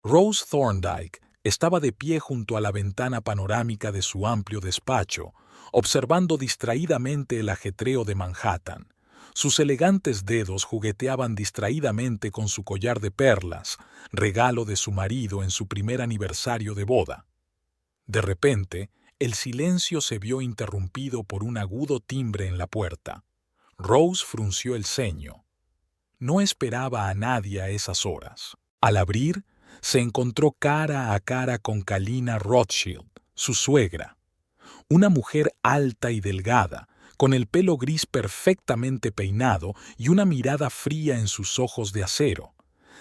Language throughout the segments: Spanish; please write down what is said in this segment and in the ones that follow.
Rose Thorndyke estaba de pie junto a la ventana panorámica de su amplio despacho, observando distraídamente el ajetreo de Manhattan. Sus elegantes dedos jugueteaban distraídamente con su collar de perlas, regalo de su marido en su primer aniversario de boda. De repente, el silencio se vio interrumpido por un agudo timbre en la puerta. Rose frunció el ceño. No esperaba a nadie a esas horas. Al abrir, se encontró cara a cara con Kalina Rothschild, su suegra, una mujer alta y delgada, con el pelo gris perfectamente peinado y una mirada fría en sus ojos de acero.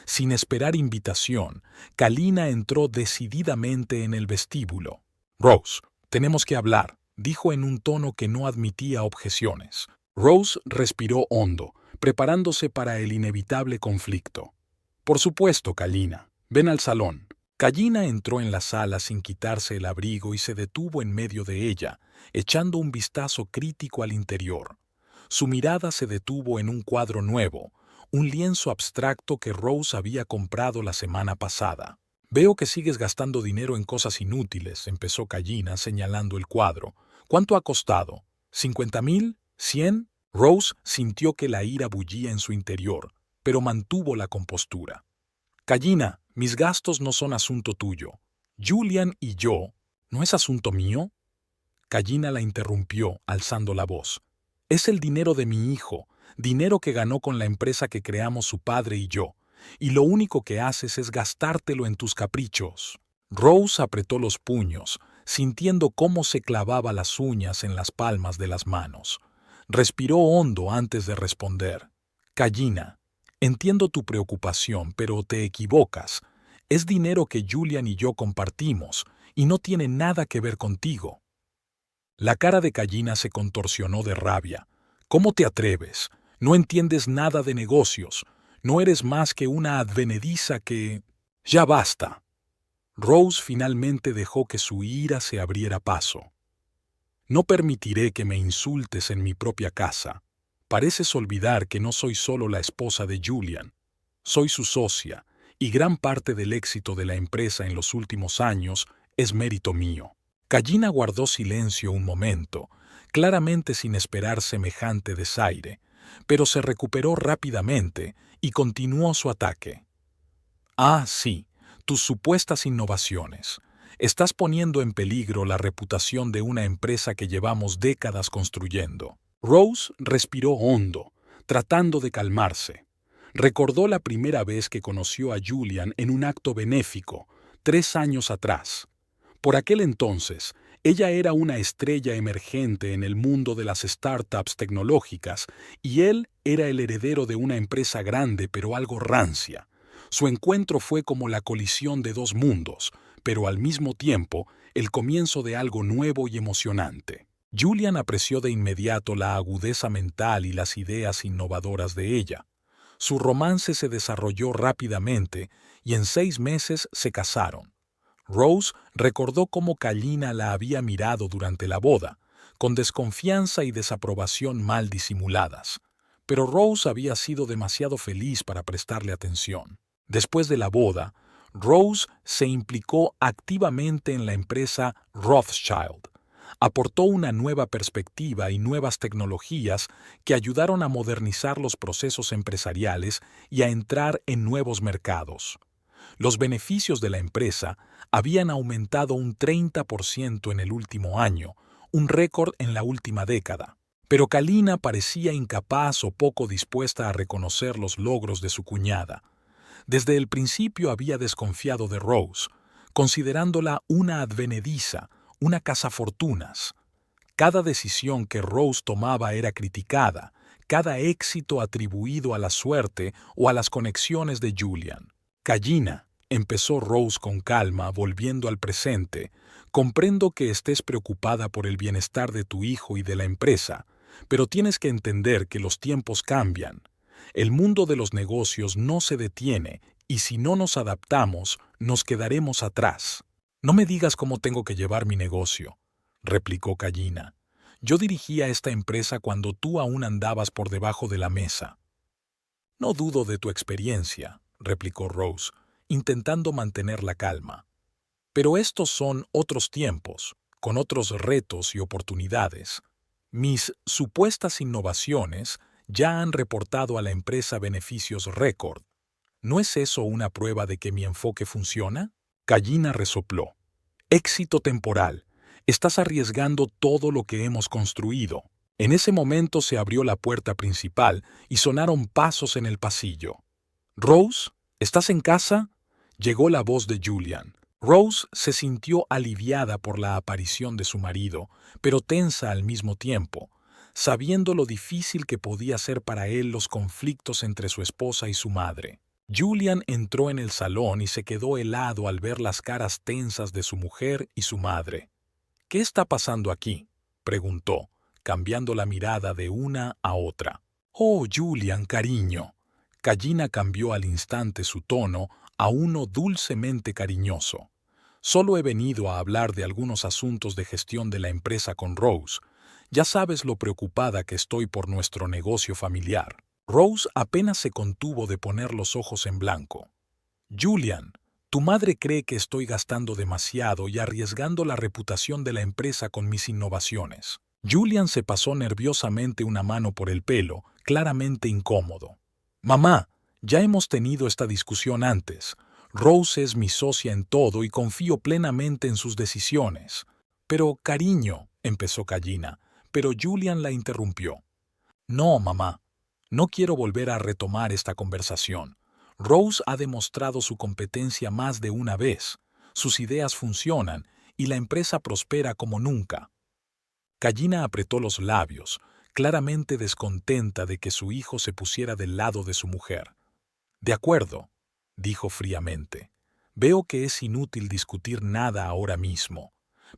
Sin esperar invitación, Kalina entró decididamente en el vestíbulo. «Rose, tenemos que hablar», dijo en un tono que no admitía objeciones. Rose respiró hondo, preparándose para el inevitable conflicto. «Por supuesto, Kalina. Ven al salón». Kalina entró en la sala sin quitarse el abrigo y se detuvo en medio de ella, echando un vistazo crítico al interior. Su mirada se detuvo en un cuadro nuevo, un lienzo abstracto que Rose había comprado la semana pasada. «Veo que sigues gastando dinero en cosas inútiles», empezó Kalina señalando el cuadro. «¿Cuánto ha costado? ¿50,000? ¿100?» Rose sintió que la ira bullía en su interior, pero mantuvo la compostura. «Kalina, mis gastos no son asunto tuyo. Julian y yo, ¿no es asunto mío?» Kalina la interrumpió, alzando la voz. «Es el dinero de mi hijo, dinero que ganó con la empresa que creamos su padre y yo, y lo único que haces es gastártelo en tus caprichos». Rose apretó los puños, sintiendo cómo se clavaba las uñas en las palmas de las manos. Respiró hondo antes de responder. «Kalina, entiendo tu preocupación, pero te equivocas. Es dinero que Julian y yo compartimos, y no tiene nada que ver contigo». La cara de Kalina se contorsionó de rabia. «¿Cómo te atreves? No entiendes nada de negocios. No eres más que una advenediza que...» «Ya basta». Rose finalmente dejó que su ira se abriera paso. «No permitiré que me insultes en mi propia casa. Pareces olvidar que no soy solo la esposa de Julian. Soy su socia, y gran parte del éxito de la empresa en los últimos años es mérito mío». Kalina guardó silencio un momento, claramente sin esperar semejante desaire, pero se recuperó rápidamente y continuó su ataque. «Ah, sí, tus supuestas innovaciones. Estás poniendo en peligro la reputación de una empresa que llevamos décadas construyendo». Rose respiró hondo, tratando de calmarse. Recordó la primera vez que conoció a Julian en un acto benéfico, 3 años atrás. Por aquel entonces, ella era una estrella emergente en el mundo de las startups tecnológicas y él era el heredero de una empresa grande pero algo rancia. Su encuentro fue como la colisión de dos mundos, pero al mismo tiempo el comienzo de algo nuevo y emocionante. Julian apreció de inmediato la agudeza mental y las ideas innovadoras de ella. Su romance se desarrolló rápidamente y en 6 meses se casaron. Rose recordó cómo Kalina la había mirado durante la boda, con desconfianza y desaprobación mal disimuladas. Pero Rose había sido demasiado feliz para prestarle atención. Después de la boda, Rose se implicó activamente en la empresa Rothschild. Aportó una nueva perspectiva y nuevas tecnologías que ayudaron a modernizar los procesos empresariales y a entrar en nuevos mercados. Los beneficios de la empresa habían aumentado un 30% en el último año, un récord en la última década. Pero Kalina parecía incapaz o poco dispuesta a reconocer los logros de su cuñada. Desde el principio había desconfiado de Rose, considerándola una advenediza, una cazafortunas. Cada decisión que Rose tomaba era criticada, cada éxito atribuido a la suerte o a las conexiones de Julian. «Kalina», empezó Rose con calma, volviendo al presente, «comprendo que estés preocupada por el bienestar de tu hijo y de la empresa, pero tienes que entender que los tiempos cambian. El mundo de los negocios no se detiene y si no nos adaptamos, nos quedaremos atrás». «No me digas cómo tengo que llevar mi negocio», replicó Kalina. «Yo dirigía esta empresa cuando tú aún andabas por debajo de la mesa». «No dudo de tu experiencia», replicó Rose, intentando mantener la calma. Pero estos son otros tiempos, con otros retos y oportunidades. Mis supuestas innovaciones ya han reportado a la empresa beneficios récord. ¿No es eso una prueba de que mi enfoque funciona? Gallina resopló. Éxito temporal. Estás arriesgando todo lo que hemos construido. En ese momento se abrió la puerta principal y sonaron pasos en el pasillo. «Rose, ¿estás en casa?», llegó la voz de Julian. Rose se sintió aliviada por la aparición de su marido, pero tensa al mismo tiempo, sabiendo lo difícil que podía ser para él los conflictos entre su esposa y su madre. Julian entró en el salón y se quedó helado al ver las caras tensas de su mujer y su madre. «¿Qué está pasando aquí?», preguntó, cambiando la mirada de una a otra. «Oh, Julian, cariño». Gallina cambió al instante su tono a uno dulcemente cariñoso. «Solo he venido a hablar de algunos asuntos de gestión de la empresa con Rose. Ya sabes lo preocupada que estoy por nuestro negocio familiar». Rose apenas se contuvo de poner los ojos en blanco. «Julian, tu madre cree que estoy gastando demasiado y arriesgando la reputación de la empresa con mis innovaciones». Julian se pasó nerviosamente una mano por el pelo, claramente incómodo. «Mamá, ya hemos tenido esta discusión antes. Rose es mi socia en todo y confío plenamente en sus decisiones». «Pero, cariño», empezó Gallina, pero Julian la interrumpió. «No, mamá. No quiero volver a retomar esta conversación. Rose ha demostrado su competencia más de una vez. Sus ideas funcionan y la empresa prospera como nunca». Gallina apretó los labios, claramente descontenta de que su hijo se pusiera del lado de su mujer. «De acuerdo», dijo fríamente. «Veo que es inútil discutir nada ahora mismo.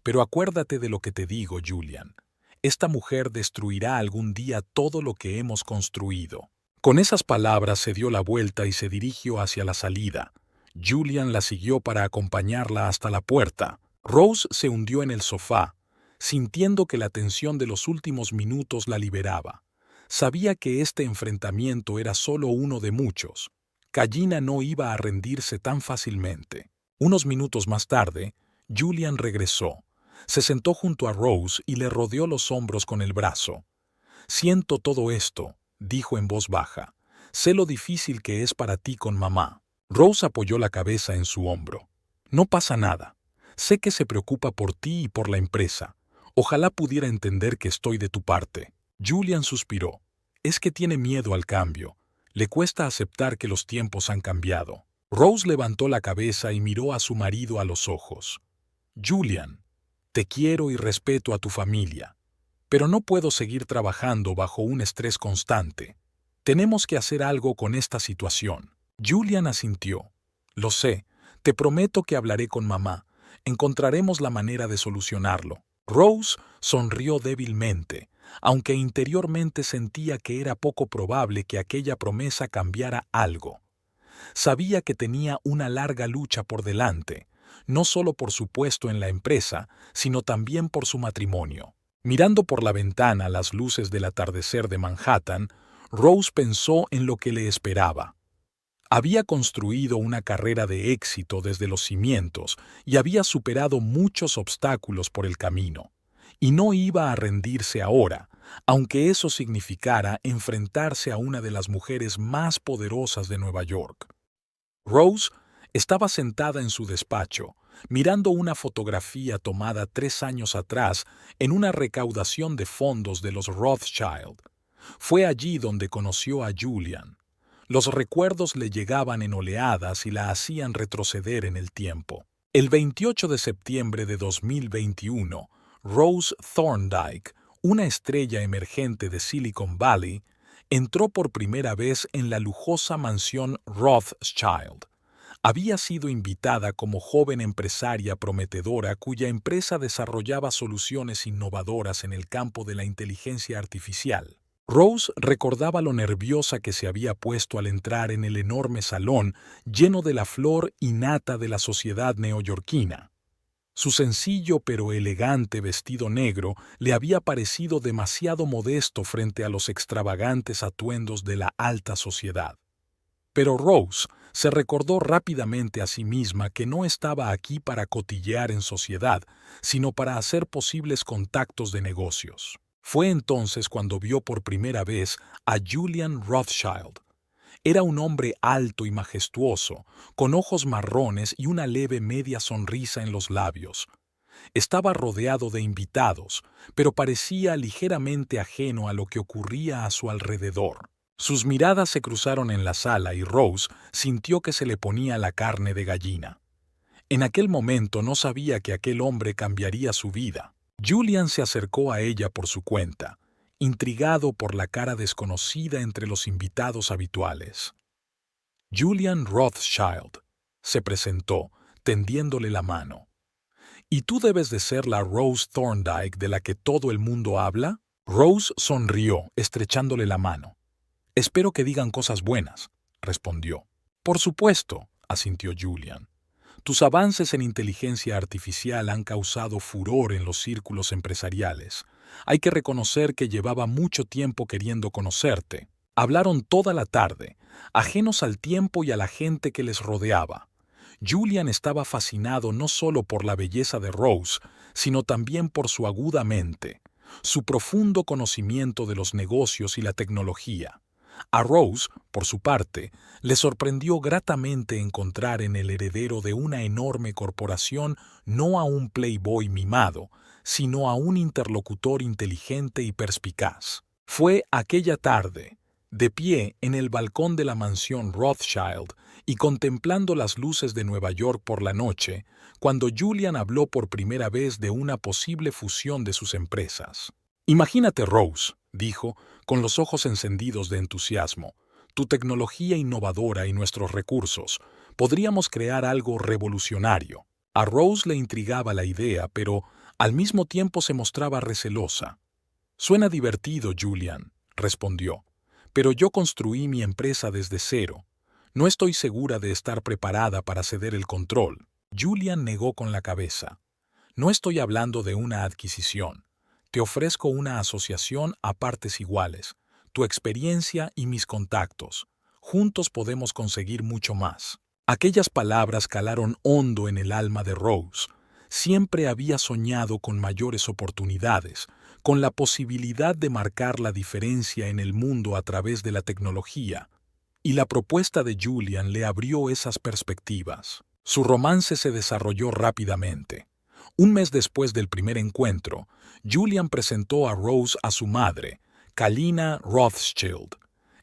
Pero acuérdate de lo que te digo, Julian. Esta mujer destruirá algún día todo lo que hemos construido». Con esas palabras se dio la vuelta y se dirigió hacia la salida. Julian la siguió para acompañarla hasta la puerta. Rose se hundió en el sofá, sintiendo que la tensión de los últimos minutos la liberaba. Sabía que este enfrentamiento era solo uno de muchos. Gallina no iba a rendirse tan fácilmente. Unos minutos más tarde, Julian regresó. Se sentó junto a Rose y le rodeó los hombros con el brazo. «Siento todo esto», dijo en voz baja. «Sé lo difícil que es para ti con mamá». Rose apoyó la cabeza en su hombro. «No pasa nada. Sé que se preocupa por ti y por la empresa. Ojalá pudiera entender que estoy de tu parte». Julian suspiró. «Es que tiene miedo al cambio. Le cuesta aceptar que los tiempos han cambiado». Rose levantó la cabeza y miró a su marido a los ojos. «Julian, te quiero y respeto a tu familia, pero no puedo seguir trabajando bajo un estrés constante. Tenemos que hacer algo con esta situación». Julian asintió. «Lo sé. Te prometo que hablaré con mamá. Encontraremos la manera de solucionarlo». Rose sonrió débilmente, aunque interiormente sentía que era poco probable que aquella promesa cambiara algo. Sabía que tenía una larga lucha por delante, no solo por su puesto en la empresa, sino también por su matrimonio. Mirando por la ventana las luces del atardecer de Manhattan, Rose pensó en lo que le esperaba. Había construido una carrera de éxito desde los cimientos y había superado muchos obstáculos por el camino. Y no iba a rendirse ahora, aunque eso significara enfrentarse a una de las mujeres más poderosas de Nueva York. Rose estaba sentada en su despacho, mirando una fotografía tomada 3 años atrás en una recaudación de fondos de los Rothschild. Fue allí donde conoció a Julian. Los recuerdos le llegaban en oleadas y la hacían retroceder en el tiempo. El 28 de septiembre de 2021, Rose Thorndike, una estrella emergente de Silicon Valley, entró por primera vez en la lujosa mansión Rothschild. Había sido invitada como joven empresaria prometedora cuya empresa desarrollaba soluciones innovadoras en el campo de la inteligencia artificial. Rose recordaba lo nerviosa que se había puesto al entrar en el enorme salón lleno de la flor y nata de la sociedad neoyorquina. Su sencillo pero elegante vestido negro le había parecido demasiado modesto frente a los extravagantes atuendos de la alta sociedad. Pero Rose Se recordó rápidamente a sí misma que no estaba aquí para cotillear en sociedad, sino para hacer posibles contactos de negocios. Fue entonces cuando vio por primera vez a Julian Rothschild. Era un hombre alto y majestuoso, con ojos marrones y una leve media sonrisa en los labios. Estaba rodeado de invitados, pero parecía ligeramente ajeno a lo que ocurría a su alrededor. Sus miradas se cruzaron en la sala y Rose sintió que se le ponía la carne de gallina. En aquel momento no sabía que aquel hombre cambiaría su vida. Julian se acercó a ella por su cuenta, intrigado por la cara desconocida entre los invitados habituales. Julian Rothschild se presentó, tendiéndole la mano. ¿Y tú debes de ser la Rose Thorndyke de la que todo el mundo habla? Rose sonrió, estrechándole la mano. Espero que digan cosas buenas, respondió. Por supuesto, asintió Julian. Tus avances en inteligencia artificial han causado furor en los círculos empresariales. Hay que reconocer que llevaba mucho tiempo queriendo conocerte. Hablaron toda la tarde, ajenos al tiempo y a la gente que les rodeaba. Julian estaba fascinado no solo por la belleza de Rose, sino también por su aguda mente, su profundo conocimiento de los negocios y la tecnología. A Rose, por su parte, le sorprendió gratamente encontrar en el heredero de una enorme corporación no a un playboy mimado, sino a un interlocutor inteligente y perspicaz. Fue aquella tarde, de pie en el balcón de la mansión Rothschild y contemplando las luces de Nueva York por la noche, cuando Julian habló por primera vez de una posible fusión de sus empresas. Imagínate, Rose, dijo, con los ojos encendidos de entusiasmo, tu tecnología innovadora y nuestros recursos. Podríamos crear algo revolucionario. A Rose le intrigaba la idea, pero al mismo tiempo se mostraba recelosa. Suena divertido, Julian, respondió, pero yo construí mi empresa desde cero. No estoy segura de estar preparada para ceder el control. Julian negó con la cabeza. No estoy hablando de una adquisición. Te ofrezco una asociación a partes iguales, tu experiencia y mis contactos. Juntos podemos conseguir mucho más. Aquellas palabras calaron hondo en el alma de Rose. Siempre había soñado con mayores oportunidades, con la posibilidad de marcar la diferencia en el mundo a través de la tecnología. Y la propuesta de Julian le abrió esas perspectivas. Su romance se desarrolló rápidamente. Un mes después del primer encuentro, Julian presentó a Rose a su madre, Kalina Rothschild.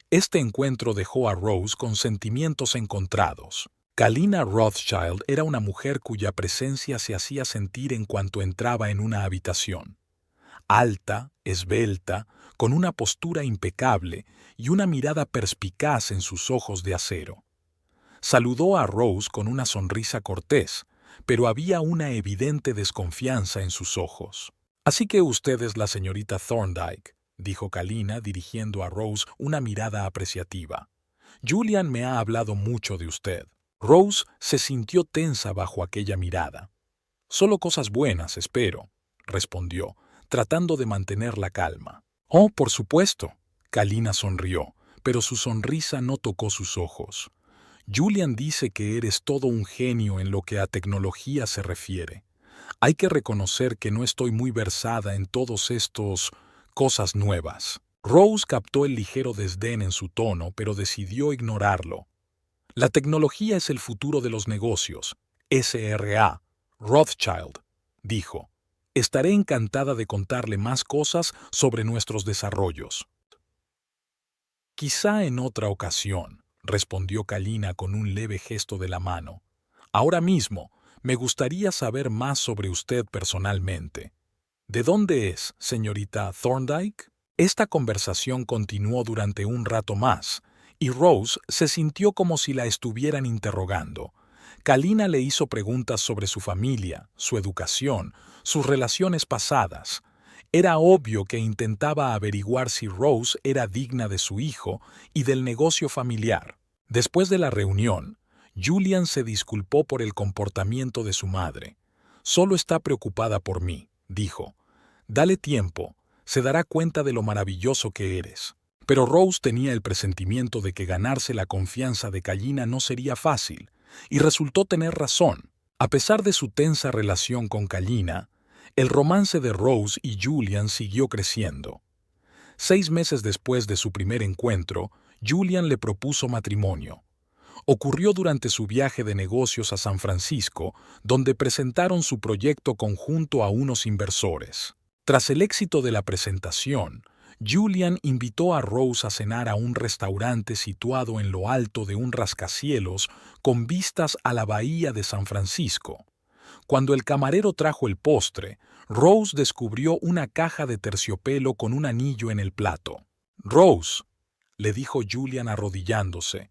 Este encuentro dejó a Rose con sentimientos encontrados. Kalina Rothschild era una mujer cuya presencia se hacía sentir en cuanto entraba en una habitación. Alta, esbelta, con una postura impecable y una mirada perspicaz en sus ojos de acero. Saludó a Rose con una sonrisa cortés, pero había una evidente desconfianza en sus ojos. «Así que usted es la señorita Thorndyke», dijo Kalina dirigiendo a Rose una mirada apreciativa. «Julian me ha hablado mucho de usted». Rose se sintió tensa bajo aquella mirada. «Solo cosas buenas, espero», respondió, tratando de mantener la calma. «Oh, por supuesto», Kalina sonrió, pero su sonrisa no tocó sus ojos. «Julian dice que eres todo un genio en lo que a tecnología se refiere. Hay que reconocer que no estoy muy versada en todos estos cosas nuevas». Rose captó el ligero desdén en su tono, pero decidió ignorarlo. «La tecnología es el futuro de los negocios. S.R.A. Rothschild», dijo. «Estaré encantada de contarle más cosas sobre nuestros desarrollos». «Quizá en otra ocasión», respondió Kalina con un leve gesto de la mano. «Ahora mismo, me gustaría saber más sobre usted personalmente». «¿De dónde es, señorita Thorndyke?» Esta conversación continuó durante un rato más, y Rose se sintió como si la estuvieran interrogando. Kalina le hizo preguntas sobre su familia, su educación, sus relaciones pasadas. Era obvio que intentaba averiguar si Rose era digna de su hijo y del negocio familiar. Después de la reunión, Julian se disculpó por el comportamiento de su madre. «Solo está preocupada por mí», dijo. «Dale tiempo, se dará cuenta de lo maravilloso que eres». Pero Rose tenía el presentimiento de que ganarse la confianza de Callina no sería fácil, y resultó tener razón. A pesar de su tensa relación con Callina, el romance de Rose y Julian siguió creciendo. 6 meses después de su primer encuentro, Julian le propuso matrimonio. Ocurrió durante su viaje de negocios a San Francisco, donde presentaron su proyecto conjunto a unos inversores. Tras el éxito de la presentación, Julian invitó a Rose a cenar a un restaurante situado en lo alto de un rascacielos con vistas a la bahía de San Francisco. Cuando el camarero trajo el postre, Rose descubrió una caja de terciopelo con un anillo en el plato. «Rose», le dijo Julian arrodillándose,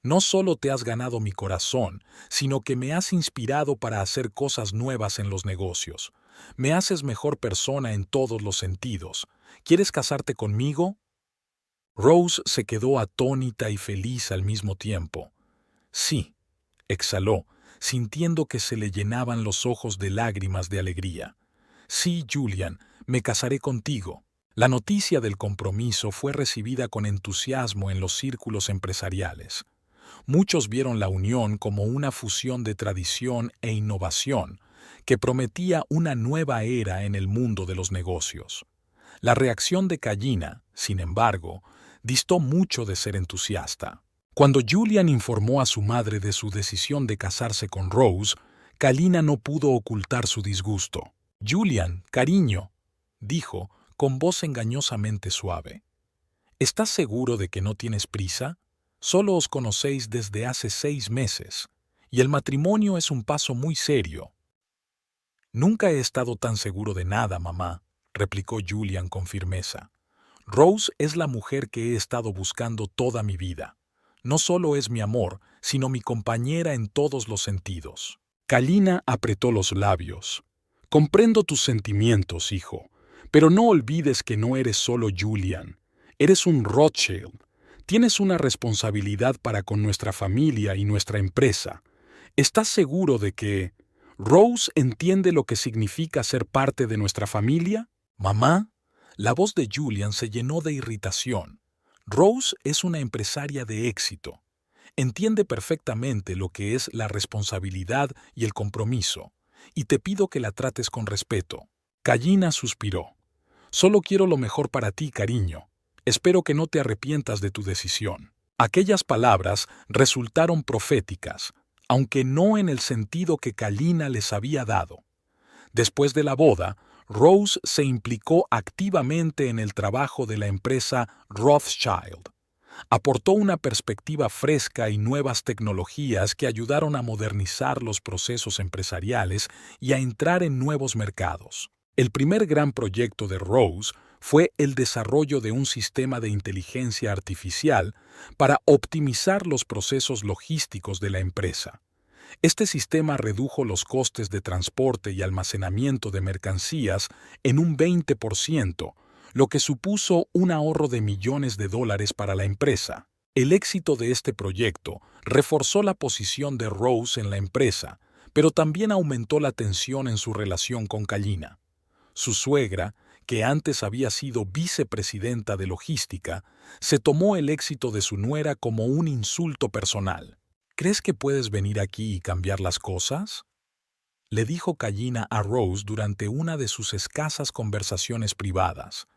«no solo te has ganado mi corazón, sino que me has inspirado para hacer cosas nuevas en los negocios. Me haces mejor persona en todos los sentidos. ¿Quieres casarte conmigo?» Rose se quedó atónita y feliz al mismo tiempo. «Sí», exhaló, sintiendo que se le llenaban los ojos de lágrimas de alegría. «Sí, Julian, me casaré contigo». La noticia del compromiso fue recibida con entusiasmo en los círculos empresariales. Muchos vieron la unión como una fusión de tradición e innovación que prometía una nueva era en el mundo de los negocios. La reacción de Callina, sin embargo, distó mucho de ser entusiasta. Cuando Julian informó a su madre de su decisión de casarse con Rose, Callina no pudo ocultar su disgusto. «Julian, cariño», dijo, con voz engañosamente suave, «¿estás seguro de que no tienes prisa? Solo os conocéis desde hace 6 meses, y el matrimonio es un paso muy serio». «Nunca he estado tan seguro de nada, mamá», replicó Julian con firmeza. «Rose es la mujer que he estado buscando toda mi vida. No solo es mi amor, sino mi compañera en todos los sentidos». Callina apretó los labios. «Comprendo tus sentimientos, hijo, pero no olvides que no eres solo Julian. Eres un Rothschild. Tienes una responsabilidad para con nuestra familia y nuestra empresa. ¿Estás seguro de que Rose entiende lo que significa ser parte de nuestra familia?» «Mamá», la voz de Julian se llenó de irritación. «Rose es una empresaria de éxito. Entiende perfectamente lo que es la responsabilidad y el compromiso, y te pido que la trates con respeto». Callina suspiró. «Solo quiero lo mejor para ti, cariño. Espero que no te arrepientas de tu decisión». Aquellas palabras resultaron proféticas, aunque no en el sentido que Callina les había dado. Después de la boda, Rose se implicó activamente en el trabajo de la empresa Rothschild. Aportó una perspectiva fresca y nuevas tecnologías que ayudaron a modernizar los procesos empresariales y a entrar en nuevos mercados. El primer gran proyecto de Rose fue el desarrollo de un sistema de inteligencia artificial para optimizar los procesos logísticos de la empresa. Este sistema redujo los costes de transporte y almacenamiento de mercancías en un 20%, lo que supuso un ahorro de millones de dólares para la empresa. El éxito de este proyecto reforzó la posición de Rose en la empresa, pero también aumentó la tensión en su relación con Callina. Su suegra, que antes había sido vicepresidenta de logística, se tomó el éxito de su nuera como un insulto personal. «¿Crees que puedes venir aquí y cambiar las cosas?», le dijo Callina a Rose durante una de sus escasas conversaciones privadas.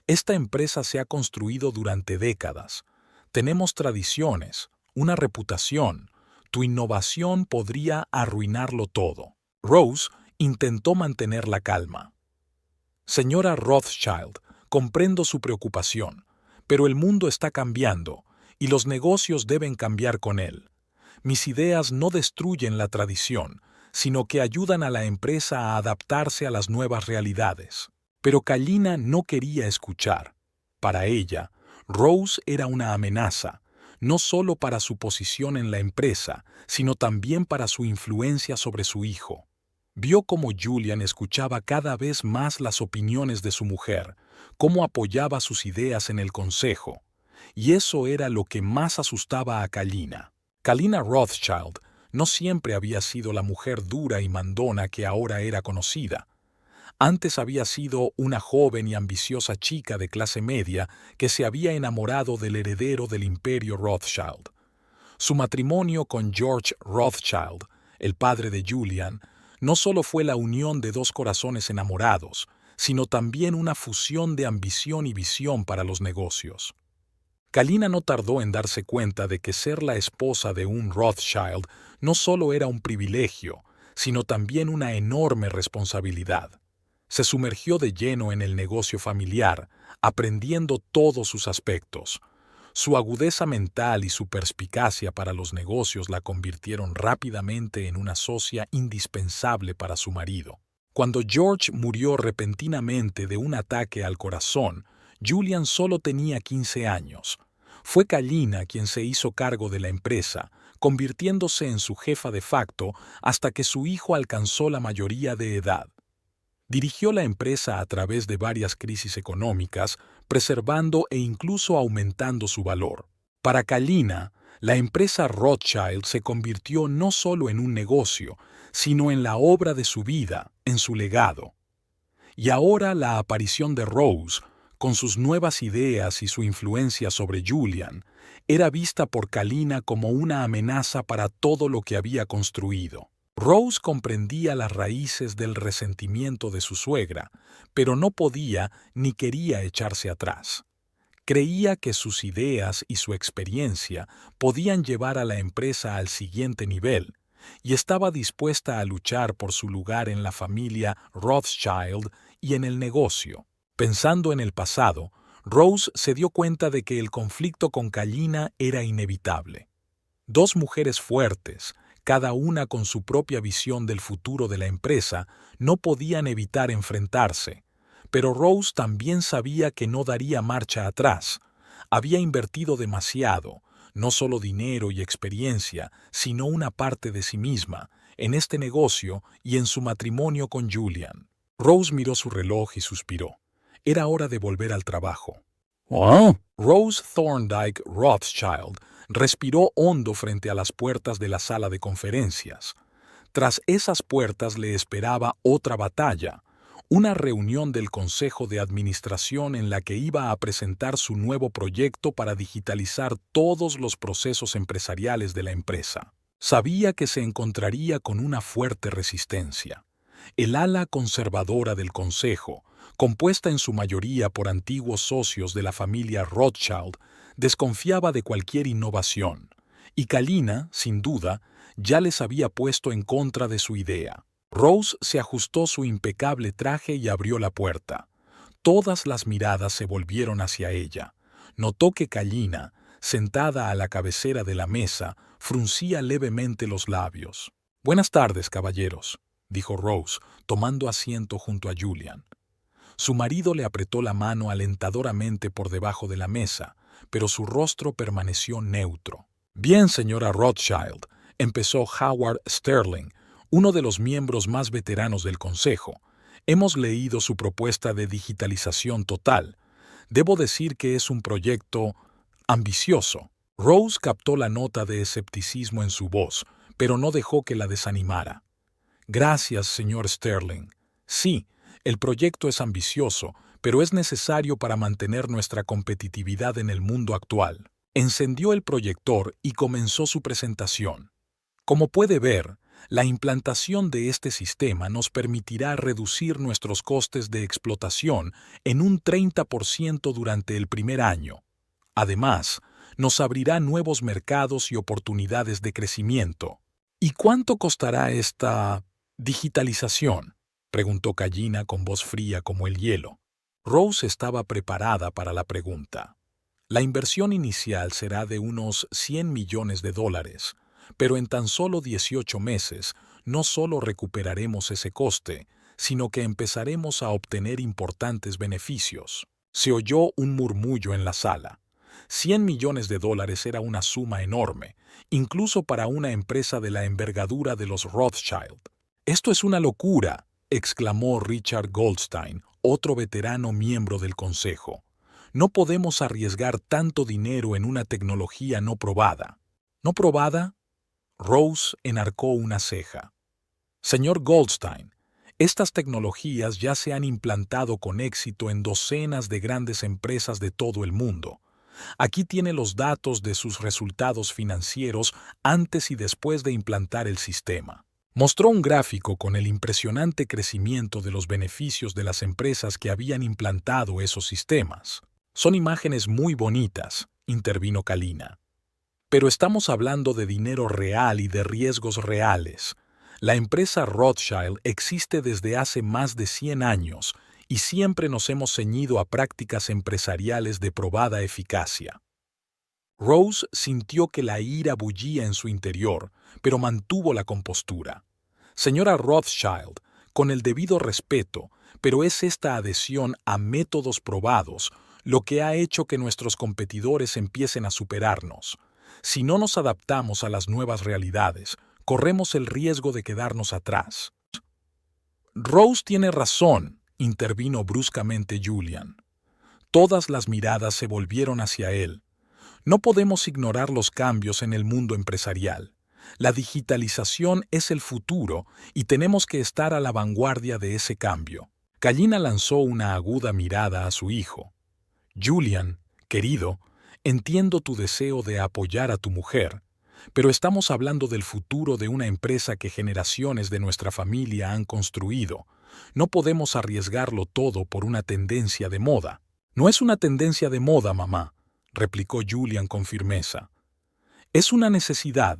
«Esta empresa se ha construido durante décadas. Tenemos tradiciones, una reputación. Tu innovación podría arruinarlo todo». Rose intentó mantener la calma. «Señora Rothschild, comprendo su preocupación, pero el mundo está cambiando y los negocios deben cambiar con él. Mis ideas no destruyen la tradición, sino que ayudan a la empresa a adaptarse a las nuevas realidades». Pero Callina no quería escuchar. Para ella, Rose era una amenaza, no solo para su posición en la empresa, sino también para su influencia sobre su hijo. Vio cómo Julian escuchaba cada vez más las opiniones de su mujer, cómo apoyaba sus ideas en el consejo, y eso era lo que más asustaba a Callina. Callina Rothschild no siempre había sido la mujer dura y mandona que ahora era conocida. Antes había sido una joven y ambiciosa chica de clase media que se había enamorado del heredero del imperio Rothschild. Su matrimonio con George Rothschild, el padre de Julian, no solo fue la unión de dos corazones enamorados, sino también una fusión de ambición y visión para los negocios. Kalina no tardó en darse cuenta de que ser la esposa de un Rothschild no solo era un privilegio, sino también una enorme responsabilidad. Se sumergió de lleno en el negocio familiar, aprendiendo todos sus aspectos. Su agudeza mental y su perspicacia para los negocios la convirtieron rápidamente en una socia indispensable para su marido. Cuando George murió repentinamente de un ataque al corazón, Julian solo tenía 15 años. Fue Kalina quien se hizo cargo de la empresa, convirtiéndose en su jefa de facto hasta que su hijo alcanzó la mayoría de edad. Dirigió la empresa a través de varias crisis económicas, preservando e incluso aumentando su valor. Para Kalina, la empresa Rothschild se convirtió no solo en un negocio, sino en la obra de su vida, en su legado. Y ahora la aparición de Rose, con sus nuevas ideas y su influencia sobre Julian, era vista por Kalina como una amenaza para todo lo que había construido. Rose comprendía las raíces del resentimiento de su suegra, pero no podía ni quería echarse atrás. Creía que sus ideas y su experiencia podían llevar a la empresa al siguiente nivel, y estaba dispuesta a luchar por su lugar en la familia Rothschild y en el negocio. Pensando en el pasado, Rose se dio cuenta de que el conflicto con Kalina era inevitable. Dos mujeres fuertes, cada una con su propia visión del futuro de la empresa, no podían evitar enfrentarse. Pero Rose también sabía que no daría marcha atrás. Había invertido demasiado, no solo dinero y experiencia, sino una parte de sí misma, en este negocio y en su matrimonio con Julian. Rose miró su reloj y suspiró. Era hora de volver al trabajo. ¿Oh? Rose Thorndike Rothschild respiró hondo frente a las puertas de la sala de conferencias. Tras esas puertas le esperaba otra batalla, una reunión del Consejo de Administración en la que iba a presentar su nuevo proyecto para digitalizar todos los procesos empresariales de la empresa. Sabía que se encontraría con una fuerte resistencia. El ala conservadora del Consejo, compuesta en su mayoría por antiguos socios de la familia Rothschild, desconfiaba de cualquier innovación, y Kalina, sin duda, ya les había puesto en contra de su idea. Rose se ajustó su impecable traje y abrió la puerta. Todas las miradas se volvieron hacia ella. Notó que Kalina, sentada a la cabecera de la mesa, fruncía levemente los labios. «Buenas tardes, caballeros», dijo Rose, tomando asiento junto a Julian. Su marido le apretó la mano alentadoramente por debajo de la mesa, pero su rostro permaneció neutro. «Bien, señora Rothschild», empezó Howard Sterling, uno de los miembros más veteranos del Consejo. «Hemos leído su propuesta de digitalización total. Debo decir que es un proyecto ambicioso». Rose captó la nota de escepticismo en su voz, pero no dejó que la desanimara. «Gracias, señor Sterling. Sí, el proyecto es ambicioso, pero es necesario para mantener nuestra competitividad en el mundo actual». Encendió el proyector y comenzó su presentación. Como puede ver, la implantación de este sistema nos permitirá reducir nuestros costes de explotación en un 30% durante el primer año. Además, nos abrirá nuevos mercados y oportunidades de crecimiento. ¿Y cuánto costará esta digitalización?, preguntó Kalina con voz fría como el hielo. Rose estaba preparada para la pregunta. La inversión inicial será de unos $100 millones, pero en tan solo 18 meses no solo recuperaremos ese coste, sino que empezaremos a obtener importantes beneficios. Se oyó un murmullo en la sala. $100 millones era una suma enorme, incluso para una empresa de la envergadura de los Rothschild. «Esto es una locura», exclamó Richard Goldstein, otro veterano miembro del Consejo. «No podemos arriesgar tanto dinero en una tecnología no probada». «¿No probada?», Rose enarcó una ceja. «Señor Goldstein, Estas tecnologías ya se han implantado con éxito en docenas de grandes empresas de todo el mundo. Aquí tiene los datos de sus resultados financieros antes y después de implantar el sistema. Mostró un gráfico con el impresionante crecimiento de los beneficios de las empresas que habían implantado esos sistemas. Son imágenes muy bonitas, intervino Kalina. Pero estamos hablando de dinero real y de riesgos reales. La empresa Rothschild existe desde hace más de 100 años y siempre nos hemos ceñido a prácticas empresariales de probada eficacia. Rose sintió que la ira bullía en su interior, pero mantuvo la compostura. Señora Rothschild, con el debido respeto, pero es esta adhesión a métodos probados lo que ha hecho que nuestros competidores empiecen a superarnos. Si no nos adaptamos a las nuevas realidades, corremos el riesgo de quedarnos atrás. Rose tiene razón, intervino bruscamente Julian. Todas las miradas se volvieron hacia él. No podemos ignorar los cambios en el mundo empresarial. La digitalización es el futuro y tenemos que estar a la vanguardia de ese cambio. Kalina lanzó una aguda mirada a su hijo. Julian, querido, entiendo tu deseo de apoyar a tu mujer, pero estamos hablando del futuro de una empresa que generaciones de nuestra familia han construido. No podemos arriesgarlo todo por una tendencia de moda. No es una tendencia de moda, mamá, replicó Julian con firmeza. Es una necesidad.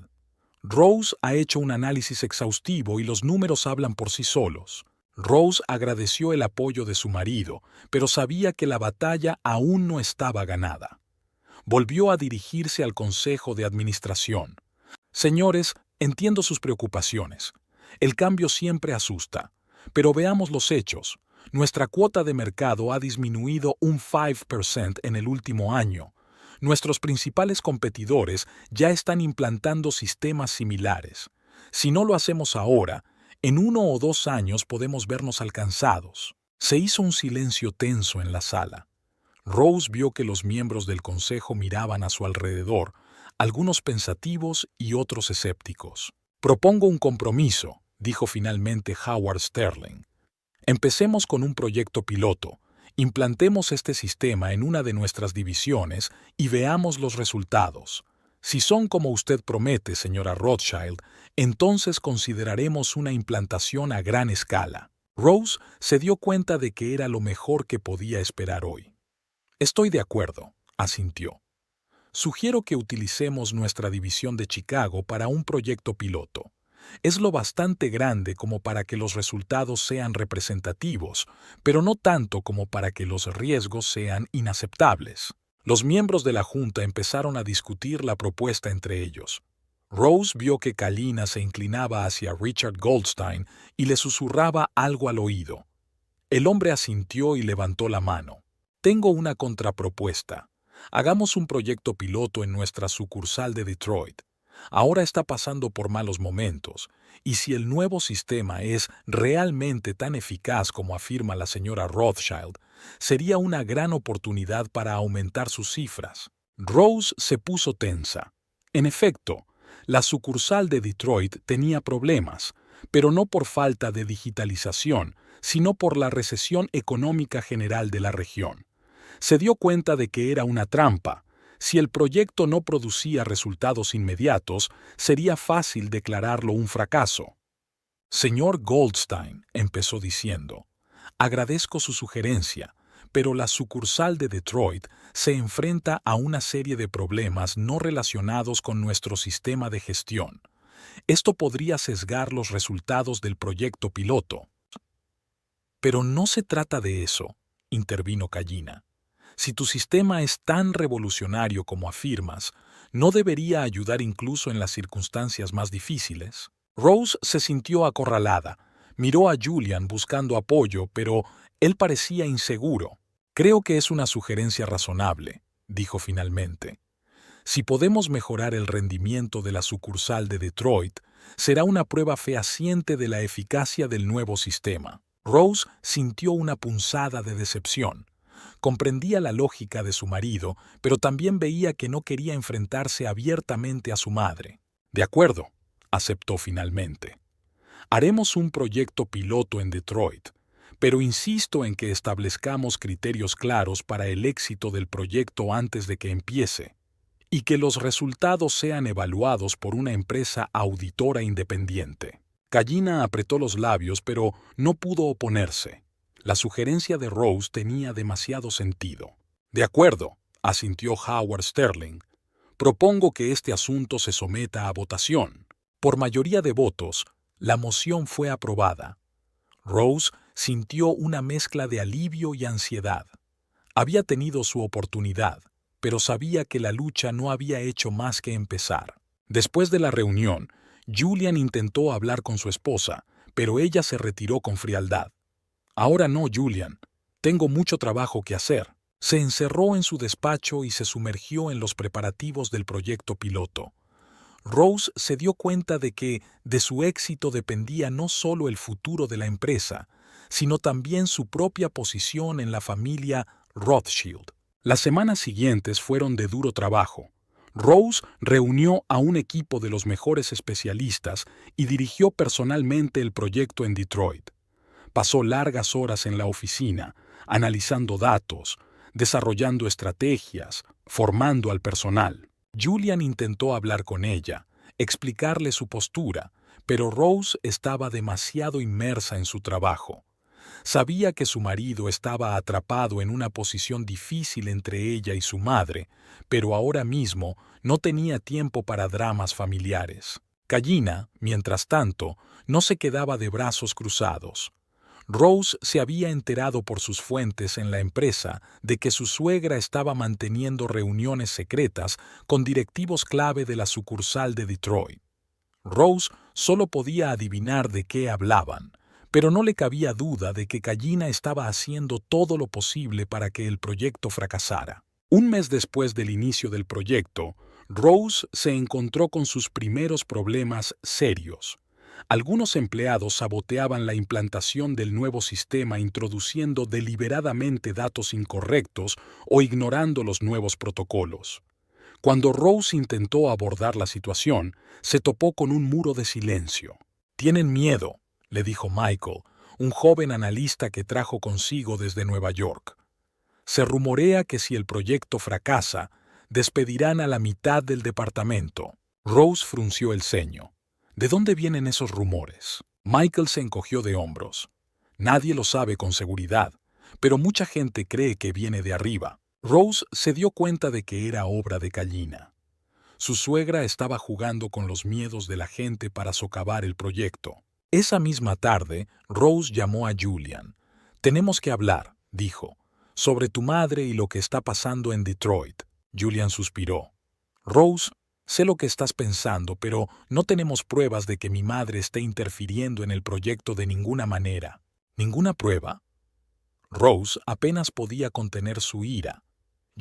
Rose ha hecho un análisis exhaustivo y los números hablan por sí solos. Rose agradeció el apoyo de su marido, pero sabía que la batalla aún no estaba ganada. Volvió a dirigirse al Consejo de Administración. Señores, entiendo sus preocupaciones. El cambio siempre asusta. Pero veamos los hechos. Nuestra cuota de mercado ha disminuido un 5% en el último año. Nuestros principales competidores ya están implantando sistemas similares. Si no lo hacemos ahora, en 1 o 2 años podemos vernos alcanzados. Se hizo un silencio tenso en la sala. Rose vio que los miembros del consejo miraban a su alrededor, algunos pensativos y otros escépticos. Propongo un compromiso, dijo finalmente Howard Sterling. Empecemos con un proyecto piloto, implantemos este sistema en una de nuestras divisiones y veamos los resultados. Si son como usted promete, señora Rothschild, entonces consideraremos una implantación a gran escala. Rose se dio cuenta de que era lo mejor que podía esperar hoy. Estoy de acuerdo, asintió. Sugiero que utilicemos nuestra división de Chicago para un proyecto piloto. Es lo bastante grande como para que los resultados sean representativos, pero no tanto como para que los riesgos sean inaceptables. Los miembros de la Junta empezaron a discutir la propuesta entre ellos. Rose vio que Kalina se inclinaba hacia Richard Goldstein y le susurraba algo al oído. El hombre asintió y levantó la mano. Tengo una contrapropuesta. Hagamos un proyecto piloto en nuestra sucursal de Detroit. Ahora está pasando por malos momentos, y si el nuevo sistema es realmente tan eficaz como afirma la señora Rothschild, sería una gran oportunidad para aumentar sus cifras. Rose se puso tensa. En efecto, la sucursal de Detroit tenía problemas, pero no por falta de digitalización, sino por la recesión económica general de la región. Se dio cuenta de que era una trampa. Si el proyecto no producía resultados inmediatos, sería fácil declararlo un fracaso. Señor Goldstein, empezó diciendo, agradezco su sugerencia, pero la sucursal de Detroit se enfrenta a una serie de problemas no relacionados con nuestro sistema de gestión. Esto podría sesgar los resultados del proyecto piloto. Pero no se trata de eso, intervino Kalina. Si tu sistema es tan revolucionario como afirmas, ¿no debería ayudar incluso en las circunstancias más difíciles? Rose se sintió acorralada. Miró a Julian buscando apoyo, pero él parecía inseguro. Creo que es una sugerencia razonable, dijo finalmente. Si podemos mejorar el rendimiento de la sucursal de Detroit, será una prueba fehaciente de la eficacia del nuevo sistema. Rose sintió una punzada de decepción. Comprendía la lógica de su marido, pero también veía que no quería enfrentarse abiertamente a su madre. De acuerdo, aceptó finalmente. Haremos un proyecto piloto en Detroit, pero insisto en que establezcamos criterios claros para el éxito del proyecto antes de que empiece, y que los resultados sean evaluados por una empresa auditora independiente. Gallina apretó los labios, pero no pudo oponerse. La sugerencia de Rose tenía demasiado sentido. De acuerdo, asintió Howard Sterling. Propongo que este asunto se someta a votación. Por mayoría de votos, la moción fue aprobada. Rose sintió una mezcla de alivio y ansiedad. Había tenido su oportunidad, pero sabía que la lucha no había hecho más que empezar. Después de la reunión, Julian intentó hablar con su esposa, pero ella se retiró con frialdad. Ahora no, Julian. Tengo mucho trabajo que hacer. Se encerró en su despacho y se sumergió en los preparativos del proyecto piloto. Rose se dio cuenta de que de su éxito dependía no solo el futuro de la empresa, sino también su propia posición en la familia Rothschild. Las semanas siguientes fueron de duro trabajo. Rose reunió a un equipo de los mejores especialistas y dirigió personalmente el proyecto en Detroit. Pasó largas horas en la oficina, analizando datos, desarrollando estrategias, formando al personal. Julian intentó hablar con ella, explicarle su postura, pero Rose estaba demasiado inmersa en su trabajo. Sabía que su marido estaba atrapado en una posición difícil entre ella y su madre, pero ahora mismo no tenía tiempo para dramas familiares. Gallina, mientras tanto, no se quedaba de brazos cruzados. Rose se había enterado por sus fuentes en la empresa de que su suegra estaba manteniendo reuniones secretas con directivos clave de la sucursal de Detroit. Rose solo podía adivinar de qué hablaban, pero no le cabía duda de que Gallina estaba haciendo todo lo posible para que el proyecto fracasara. Un mes después del inicio del proyecto, Rose se encontró con sus primeros problemas serios. Algunos empleados saboteaban la implantación del nuevo sistema introduciendo deliberadamente datos incorrectos o ignorando los nuevos protocolos. Cuando Rose intentó abordar la situación, se topó con un muro de silencio. «Tienen miedo», le dijo Michael, un joven analista que trajo consigo desde Nueva York. «Se rumorea que si el proyecto fracasa, despedirán a la mitad del departamento». Rose frunció el ceño. ¿De dónde vienen esos rumores? Michael se encogió de hombros. Nadie lo sabe con seguridad, pero mucha gente cree que viene de arriba. Rose se dio cuenta de que era obra de Gallina. Su suegra estaba jugando con los miedos de la gente para socavar el proyecto. Esa misma tarde, Rose llamó a Julian. «Tenemos que hablar», dijo, «sobre tu madre y lo que está pasando en Detroit». Julian suspiró. «Rose, sé lo que estás pensando, pero no tenemos pruebas de que mi madre esté interfiriendo en el proyecto de ninguna manera». «¿Ninguna prueba?» Rose apenas podía contener su ira.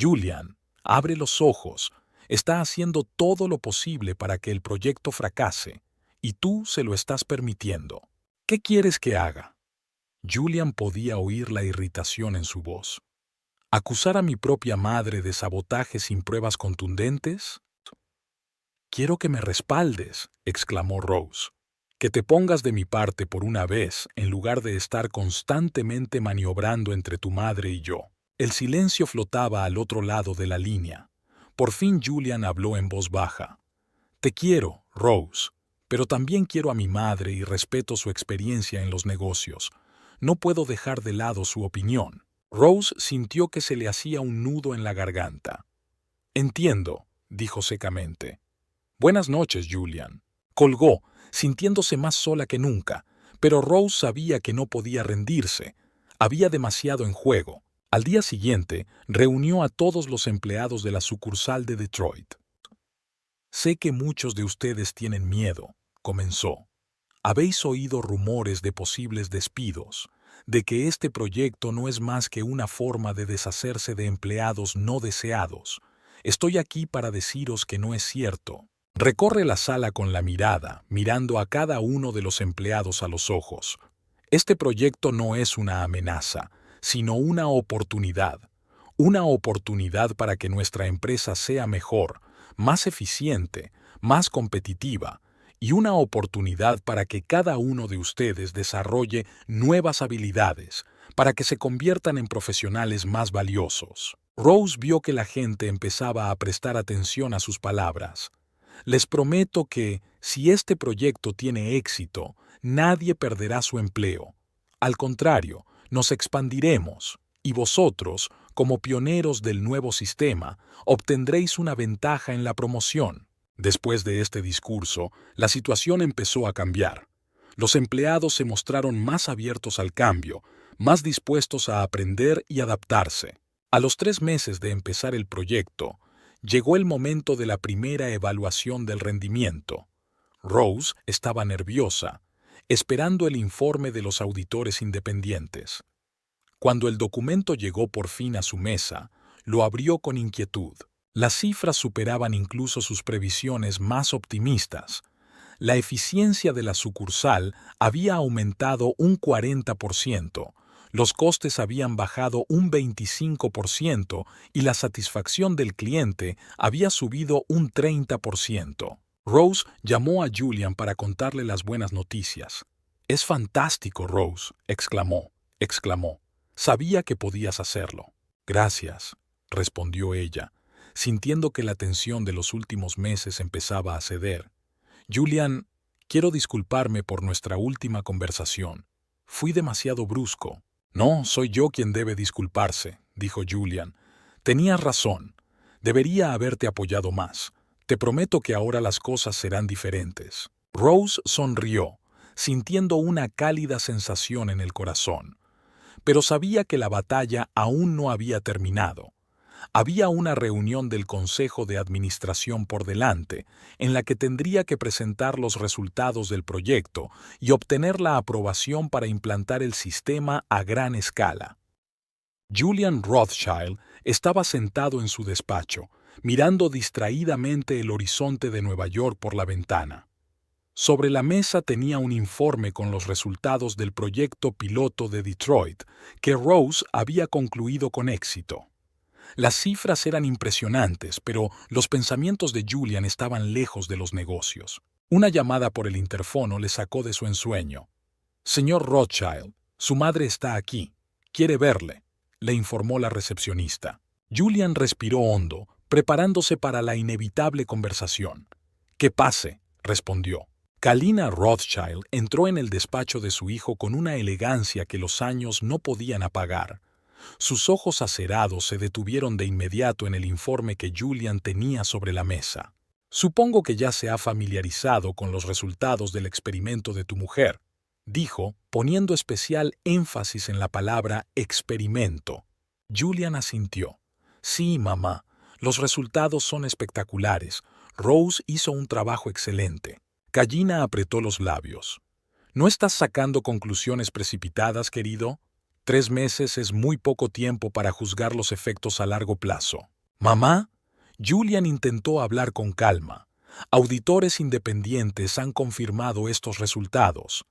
«Julian, abre los ojos. Está haciendo todo lo posible para que el proyecto fracase, y tú se lo estás permitiendo. ¿Qué quieres que haga?» Julian podía oír la irritación en su voz. ¿Acusar a mi propia madre de sabotaje sin pruebas contundentes? «Quiero que me respaldes», exclamó Rose. «Que te pongas de mi parte por una vez, en lugar de estar constantemente maniobrando entre tu madre y yo». El silencio flotaba al otro lado de la línea. Por fin Julian habló en voz baja. «Te quiero, Rose, pero también quiero a mi madre y respeto su experiencia en los negocios. No puedo dejar de lado su opinión». Rose sintió que se le hacía un nudo en la garganta. «Entiendo», dijo secamente. «Buenas noches, Julian». Colgó, sintiéndose más sola que nunca, pero Rose sabía que no podía rendirse. Había demasiado en juego. Al día siguiente, reunió a todos los empleados de la sucursal de Detroit. «Sé que muchos de ustedes tienen miedo», comenzó. «Habéis oído rumores de posibles despidos, de que este proyecto no es más que una forma de deshacerse de empleados no deseados. Estoy aquí para deciros que no es cierto». Recorre la sala con la mirada, mirando a cada uno de los empleados a los ojos. Este proyecto no es una amenaza, sino una oportunidad para que nuestra empresa sea mejor, más eficiente, más competitiva, y una oportunidad para que cada uno de ustedes desarrolle nuevas habilidades, para que se conviertan en profesionales más valiosos. Rose vio que la gente empezaba a prestar atención a sus palabras. Les prometo que, si este proyecto tiene éxito, nadie perderá su empleo. Al contrario, nos expandiremos, y vosotros, como pioneros del nuevo sistema, obtendréis una ventaja en la promoción. Después de este discurso, la situación empezó a cambiar. Los empleados se mostraron más abiertos al cambio, más dispuestos a aprender y adaptarse. A los 3 meses de empezar el proyecto, llegó el momento de la primera evaluación del rendimiento. Rose estaba nerviosa, esperando el informe de los auditores independientes. Cuando el documento llegó por fin a su mesa, lo abrió con inquietud. Las cifras superaban incluso sus previsiones más optimistas. La eficiencia de la sucursal había aumentado un 40%, los costes habían bajado un 25% y la satisfacción del cliente había subido un 30%. Rose llamó a Julian para contarle las buenas noticias. «Es fantástico, Rose», exclamó. «Sabía que podías hacerlo». «Gracias», respondió ella, sintiendo que la tensión de los últimos meses empezaba a ceder. «Julian, quiero disculparme por nuestra última conversación. Fui demasiado brusco». «No, soy yo quien debe disculparse», dijo Julian. «Tenías razón. Debería haberte apoyado más. Te prometo que ahora las cosas serán diferentes». Rose sonrió, sintiendo una cálida sensación en el corazón. Pero sabía que la batalla aún no había terminado. Había una reunión del Consejo de Administración por delante, en la que tendría que presentar los resultados del proyecto y obtener la aprobación para implantar el sistema a gran escala. Julian Rothschild estaba sentado en su despacho, mirando distraídamente el horizonte de Nueva York por la ventana. Sobre la mesa tenía un informe con los resultados del proyecto piloto de Detroit, que Rose había concluido con éxito. Las cifras eran impresionantes, pero los pensamientos de Julian estaban lejos de los negocios. Una llamada por el interfono le sacó de su ensueño. «Señor Rothschild, su madre está aquí. Quiere verle», le informó la recepcionista. Julian respiró hondo, preparándose para la inevitable conversación. «Que pase», respondió. Kalina Rothschild entró en el despacho de su hijo con una elegancia que los años no podían apagar. Sus ojos acerados se detuvieron de inmediato en el informe que Julian tenía sobre la mesa. «Supongo que ya se ha familiarizado con los resultados del experimento de tu mujer», dijo, poniendo especial énfasis en la palabra experimento. Julian asintió. «Sí, mamá, los resultados son espectaculares. Rose hizo un trabajo excelente». Kalina apretó los labios. «¿No estás sacando conclusiones precipitadas, querido? 3 meses es muy poco tiempo para juzgar los efectos a largo plazo». «Mamá», Julian intentó hablar con calma. «Auditores independientes han confirmado estos resultados.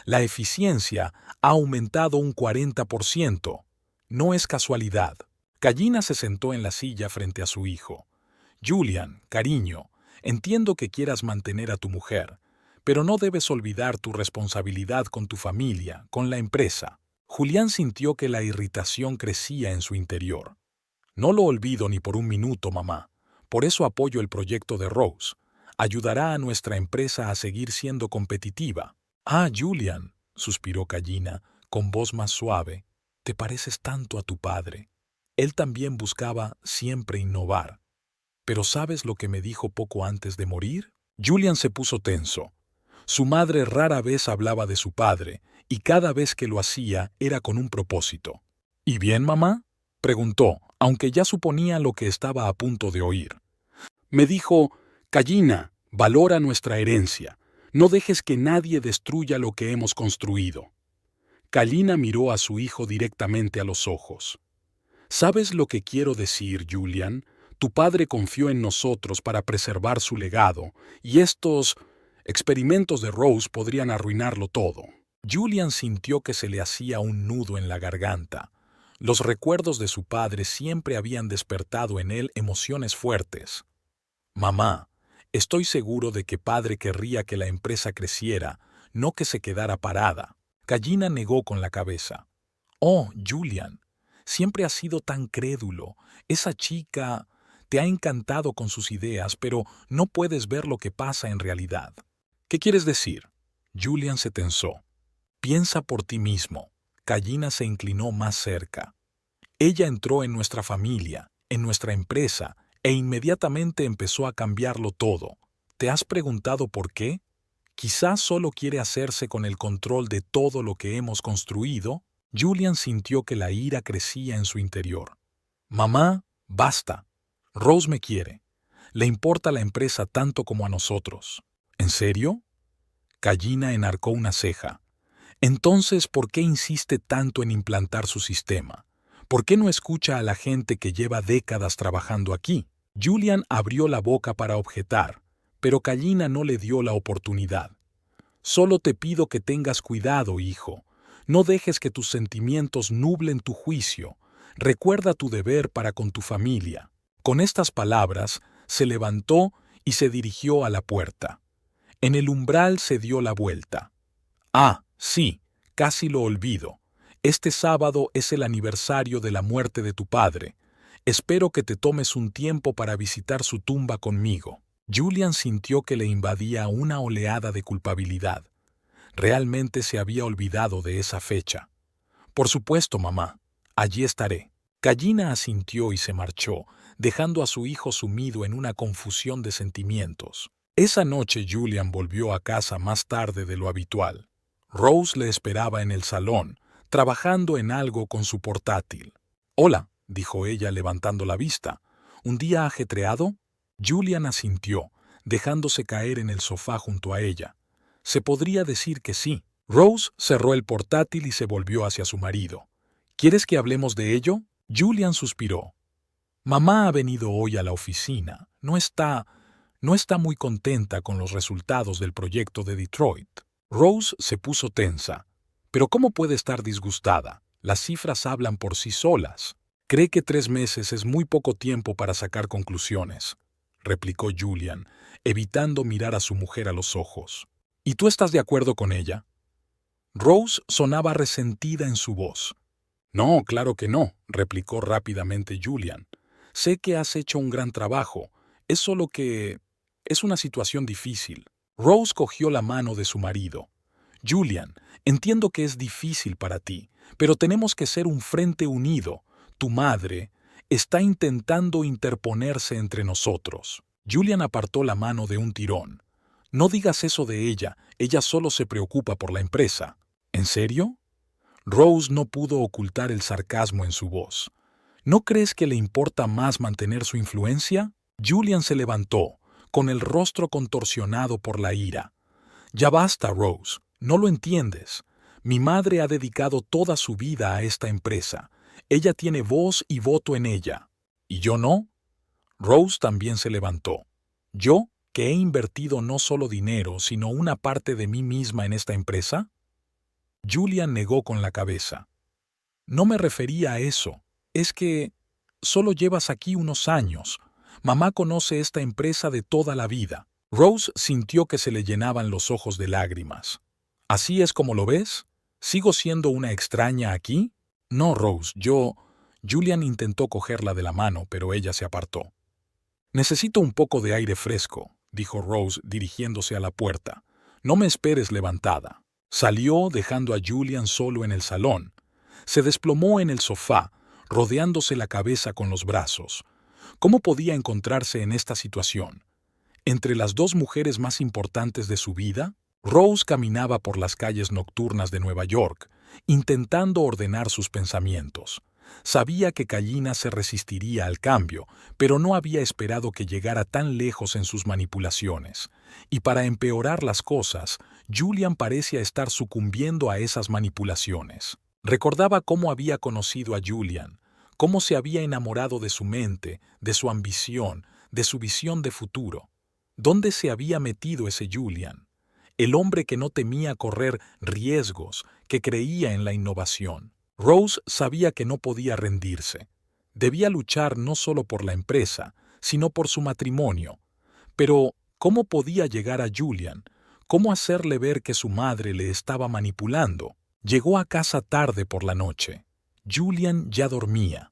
La eficiencia ha aumentado un 40%. No es casualidad». Kalina se sentó en la silla frente a su hijo. «Julian, cariño, entiendo que quieras mantener a tu mujer, pero no debes olvidar tu responsabilidad con tu familia, con la empresa». Julián sintió que la irritación crecía en su interior. «No lo olvido ni por un minuto, mamá. Por eso apoyo el proyecto de Rose. Ayudará a nuestra empresa a seguir siendo competitiva». «Ah, Julian», suspiró Kalina, con voz más suave, «te pareces tanto a tu padre. Él también buscaba siempre innovar. ¿Pero sabes lo que me dijo poco antes de morir?» Julian se puso tenso. Su madre rara vez hablaba de su padre, y cada vez que lo hacía era con un propósito. «¿Y bien, mamá?», preguntó, aunque ya suponía lo que estaba a punto de oír. «Me dijo, Kalina, valora nuestra herencia. No dejes que nadie destruya lo que hemos construido». Kalina miró a su hijo directamente a los ojos. «¿Sabes lo que quiero decir, Julian? Tu padre confió en nosotros para preservar su legado, y estos experimentos de Rose podrían arruinarlo todo». Julian sintió que se le hacía un nudo en la garganta. Los recuerdos de su padre siempre habían despertado en él emociones fuertes. «Mamá, Estoy seguro de que padre querría que la empresa creciera, no que se quedara parada. Gallina negó con la cabeza. Oh, Julian, siempre has sido tan crédulo. Esa chica te ha encantado con sus ideas, pero no puedes ver lo que pasa en realidad. ¿Qué quieres decir? Julian se tensó. Piensa por ti mismo. Gallina se inclinó más cerca. Ella entró en nuestra familia, en nuestra empresa, e inmediatamente empezó a cambiarlo todo. ¿Te has preguntado por qué? Quizás solo quiere hacerse con el control de todo lo que hemos construido. Julian sintió que la ira crecía en su interior. Mamá, basta. Rose me quiere. Le importa la empresa tanto como a nosotros. ¿En serio? Gallina enarcó una ceja. Entonces, ¿por qué insiste tanto en implantar su sistema? ¿Por qué no escucha a la gente que lleva décadas trabajando aquí? Julian abrió la boca para objetar, pero Gallina no le dio la oportunidad. Solo te pido que tengas cuidado, hijo. No dejes que tus sentimientos nublen tu juicio. Recuerda tu deber para con tu familia. Con estas palabras, se levantó y se dirigió a la puerta. En el umbral se dio la vuelta. Ah, sí, casi lo olvido. Este sábado es el aniversario de la muerte de tu padre. Espero que te tomes un tiempo para visitar su tumba conmigo. Julian sintió que le invadía una oleada de culpabilidad. Realmente se había olvidado de esa fecha. Por supuesto, mamá. Allí estaré. Gallina asintió y se marchó, dejando a su hijo sumido en una confusión de sentimientos. Esa noche Julian volvió a casa más tarde de lo habitual. Rose le esperaba en el salón, trabajando en algo con su portátil. «Hola», dijo ella levantando la vista. «¿Un día ajetreado?» Julian asintió, dejándose caer en el sofá junto a ella. Se podría decir que sí. Rose cerró el portátil y se volvió hacia su marido. «¿Quieres que hablemos de ello?» Julian suspiró. «Mamá ha venido hoy a la oficina. No está muy contenta con los resultados del proyecto de Detroit». Rose se puso tensa. «¿Pero cómo puede estar disgustada? Las cifras hablan por sí solas. Cree que 3 meses es muy poco tiempo para sacar conclusiones», replicó Julian, evitando mirar a su mujer a los ojos. «¿Y tú estás de acuerdo con ella?» Rose sonaba resentida en su voz. «No, claro que no», replicó rápidamente Julian. «Sé que has hecho un gran trabajo. Es solo que es una situación difícil». Rose cogió la mano de su marido. «Julian, entiendo que es difícil para ti, pero tenemos que ser un frente unido. Tu madre está intentando interponerse entre nosotros». Julian apartó la mano de un tirón. «No digas eso de ella. Ella solo se preocupa por la empresa». «¿En serio?» Rose no pudo ocultar el sarcasmo en su voz. «¿No crees que le importa más mantener su influencia?» Julian se levantó, con el rostro contorsionado por la ira. «Ya basta, Rose. No lo entiendes. Mi madre ha dedicado toda su vida a esta empresa. Ella tiene voz y voto en ella. ¿Y yo no?» Rose también se levantó. «¿Yo, que he invertido no solo dinero, sino una parte de mí misma en esta empresa?» Julian negó con la cabeza. «No me refería a eso. Es que solo llevas aquí unos años. Mamá conoce esta empresa de toda la vida». Rose sintió que se le llenaban los ojos de lágrimas. «¿Así es como lo ves? ¿Sigo siendo una extraña aquí?» «No, Rose, yo...» Julian intentó cogerla de la mano, pero ella se apartó. «Necesito un poco de aire fresco», dijo Rose dirigiéndose a la puerta. «No me esperes levantada». Salió dejando a Julian solo en el salón. Se desplomó en el sofá, rodeándose la cabeza con los brazos. ¿Cómo podía encontrarse en esta situación? Entre las 2 mujeres más importantes de su vida, Rose caminaba por las calles nocturnas de Nueva York, intentando ordenar sus pensamientos. Sabía que Gallina se resistiría al cambio, pero no había esperado que llegara tan lejos en sus manipulaciones. Y para empeorar las cosas, Julian parecía estar sucumbiendo a esas manipulaciones. Recordaba cómo había conocido a Julian, cómo se había enamorado de su mente, de su ambición, de su visión de futuro. ¿Dónde se había metido ese Julian? El hombre que no temía correr riesgos, que creía en la innovación. Rose sabía que no podía rendirse. Debía luchar no solo por la empresa, sino por su matrimonio. Pero, ¿Cómo podía llegar a Julian? ¿Cómo hacerle ver que su madre le estaba manipulando? Llegó a casa tarde por la noche. Julian ya dormía.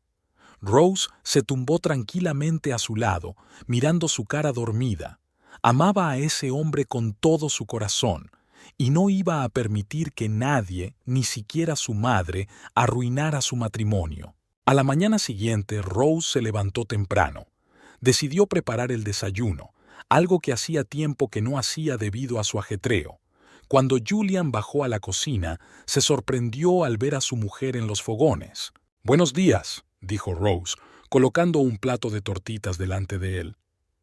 Rose se tumbó tranquilamente a su lado, mirando su cara dormida. Amaba a ese hombre con todo su corazón, y no iba a permitir que nadie, ni siquiera su madre, arruinara su matrimonio. A la mañana siguiente, Rose se levantó temprano. Decidió preparar el desayuno, algo que hacía tiempo que no hacía debido a su ajetreo. Cuando Julian bajó a la cocina, se sorprendió al ver a su mujer en los fogones. «Buenos días», dijo Rose, colocando un plato de tortitas delante de él.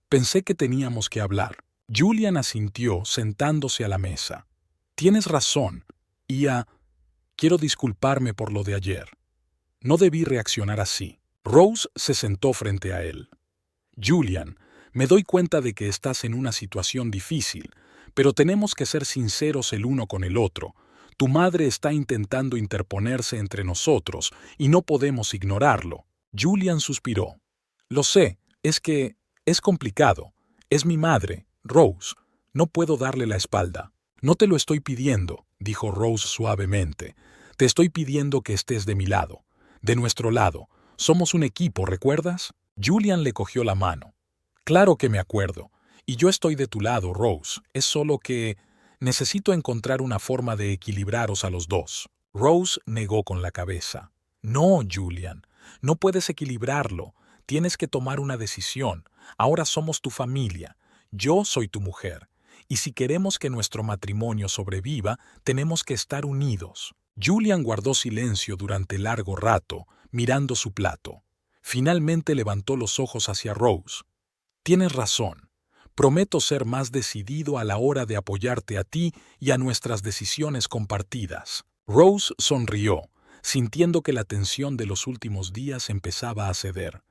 «Pensé que teníamos que hablar». Julian asintió, sentándose a la mesa. «Tienes razón, quiero disculparme por lo de ayer. No debí reaccionar así». Rose se sentó frente a él. «Julian, me doy cuenta de que estás en una situación difícil, pero tenemos que ser sinceros el uno con el otro. Tu madre está intentando interponerse entre nosotros y no podemos ignorarlo». Julian suspiró. «Lo sé, es complicado. Es mi madre, Rose. No puedo darle la espalda». «No te lo estoy pidiendo», dijo Rose suavemente. «Te estoy pidiendo que estés de mi lado, de nuestro lado. Somos un equipo, ¿recuerdas?» Julian le cogió la mano. «Claro que me acuerdo. Y yo estoy de tu lado, Rose. Es solo que necesito encontrar una forma de equilibraros a los dos». Rose negó con la cabeza. «No, Julian. No puedes equilibrarlo. Tienes que tomar una decisión. Ahora somos tu familia. Yo soy tu mujer. Y si queremos que nuestro matrimonio sobreviva, tenemos que estar unidos». Julian guardó silencio durante largo rato, mirando su plato. Finalmente levantó los ojos hacia Rose. «Tienes razón. Prometo ser más decidido a la hora de apoyarte a ti y a nuestras decisiones compartidas». Rose sonrió, sintiendo que la tensión de los últimos días empezaba a ceder.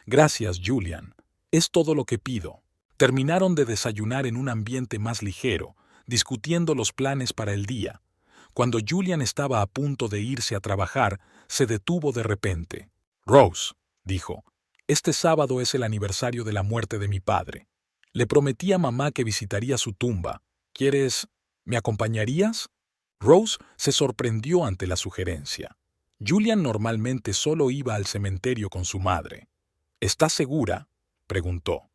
«Gracias, Julian. Es todo lo que pido». Terminaron de desayunar en un ambiente más ligero, discutiendo los planes para el día. Cuando Julian estaba a punto de irse a trabajar, se detuvo de repente. «Rose», dijo, «este sábado es el aniversario de la muerte de mi padre. Le prometí a mamá que visitaría su tumba. ¿Me acompañarías?» Rose se sorprendió ante la sugerencia. Julian normalmente solo iba al cementerio con su madre. «¿Estás segura?», preguntó.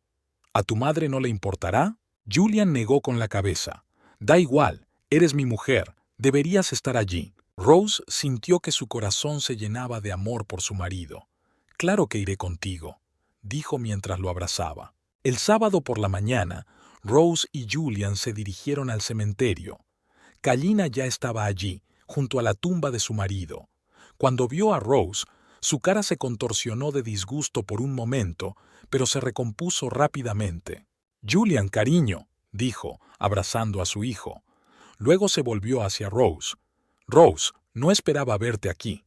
«¿A tu madre no le importará?». Julian negó con la cabeza. «Da igual, eres mi mujer, deberías estar allí». Rose sintió que su corazón se llenaba de amor por su marido. «Claro que iré contigo», dijo mientras lo abrazaba. El sábado por la mañana, Rose y Julian se dirigieron al cementerio. Kallina ya estaba allí, junto a la tumba de su marido. Cuando vio a Rose, su cara se contorsionó de disgusto por un momento, pero se recompuso rápidamente. «Julian, cariño», dijo, abrazando a su hijo. Luego se volvió hacia Rose. «Rose, no esperaba verte aquí».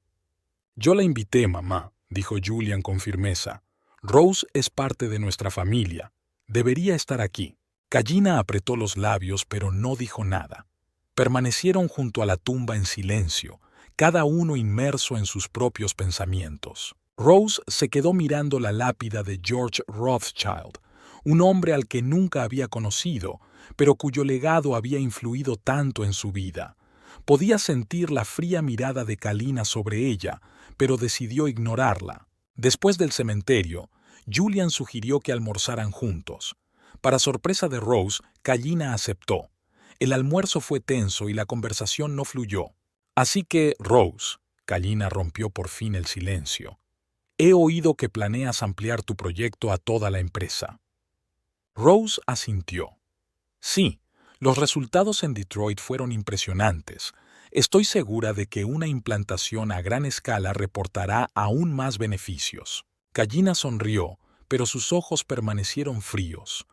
«Yo la invité, mamá», dijo Julian con firmeza. «Rose es parte de nuestra familia. Debería estar aquí». Kallina apretó los labios, pero no dijo nada. Permanecieron junto a la tumba en silencio, cada uno inmerso en sus propios pensamientos. Rose se quedó mirando la lápida de George Rothschild, un hombre al que nunca había conocido, pero cuyo legado había influido tanto en su vida. Podía sentir la fría mirada de Kallina sobre ella, pero decidió ignorarla. Después del cementerio, Julian sugirió que almorzaran juntos. Para sorpresa de Rose, Kallina aceptó. El almuerzo fue tenso y la conversación no fluyó. «Así que, Rose», Kallina rompió por fin el silencio, «he oído que planeas ampliar tu proyecto a toda la empresa». Rose asintió. «Sí, los resultados en Detroit fueron impresionantes. Estoy segura de que una implantación a gran escala reportará aún más beneficios». Kallina sonrió, pero sus ojos permanecieron fríos.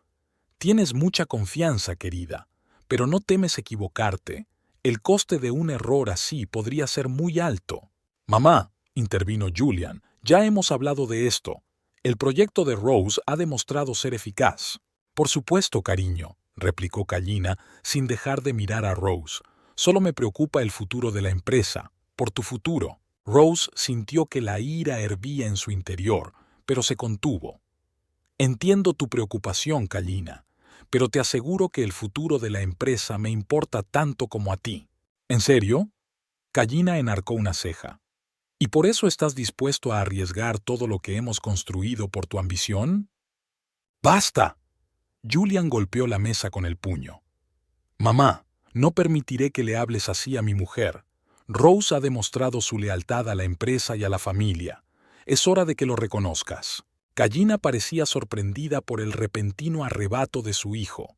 «Tienes mucha confianza, querida, pero no temes equivocarte. El coste de un error así podría ser muy alto». «Mamá», intervino Julian, «ya hemos hablado de esto. El proyecto de Rose ha demostrado ser eficaz». «Por supuesto, cariño», replicó Kallina, sin dejar de mirar a Rose. «Solo me preocupa el futuro de la empresa, por tu futuro». Rose sintió que la ira hervía en su interior, pero se contuvo. «Entiendo tu preocupación, Kallina, pero te aseguro que el futuro de la empresa me importa tanto como a ti. ¿En serio? Gallina enarcó una ceja. ¿Y por eso estás dispuesto a arriesgar todo lo que hemos construido por tu ambición? ¡Basta! Julian golpeó la mesa con el puño. Mamá, no permitiré que le hables así a mi mujer. Rose ha demostrado su lealtad a la empresa y a la familia. Es hora de que lo reconozcas. Gallina parecía sorprendida por el repentino arrebato de su hijo.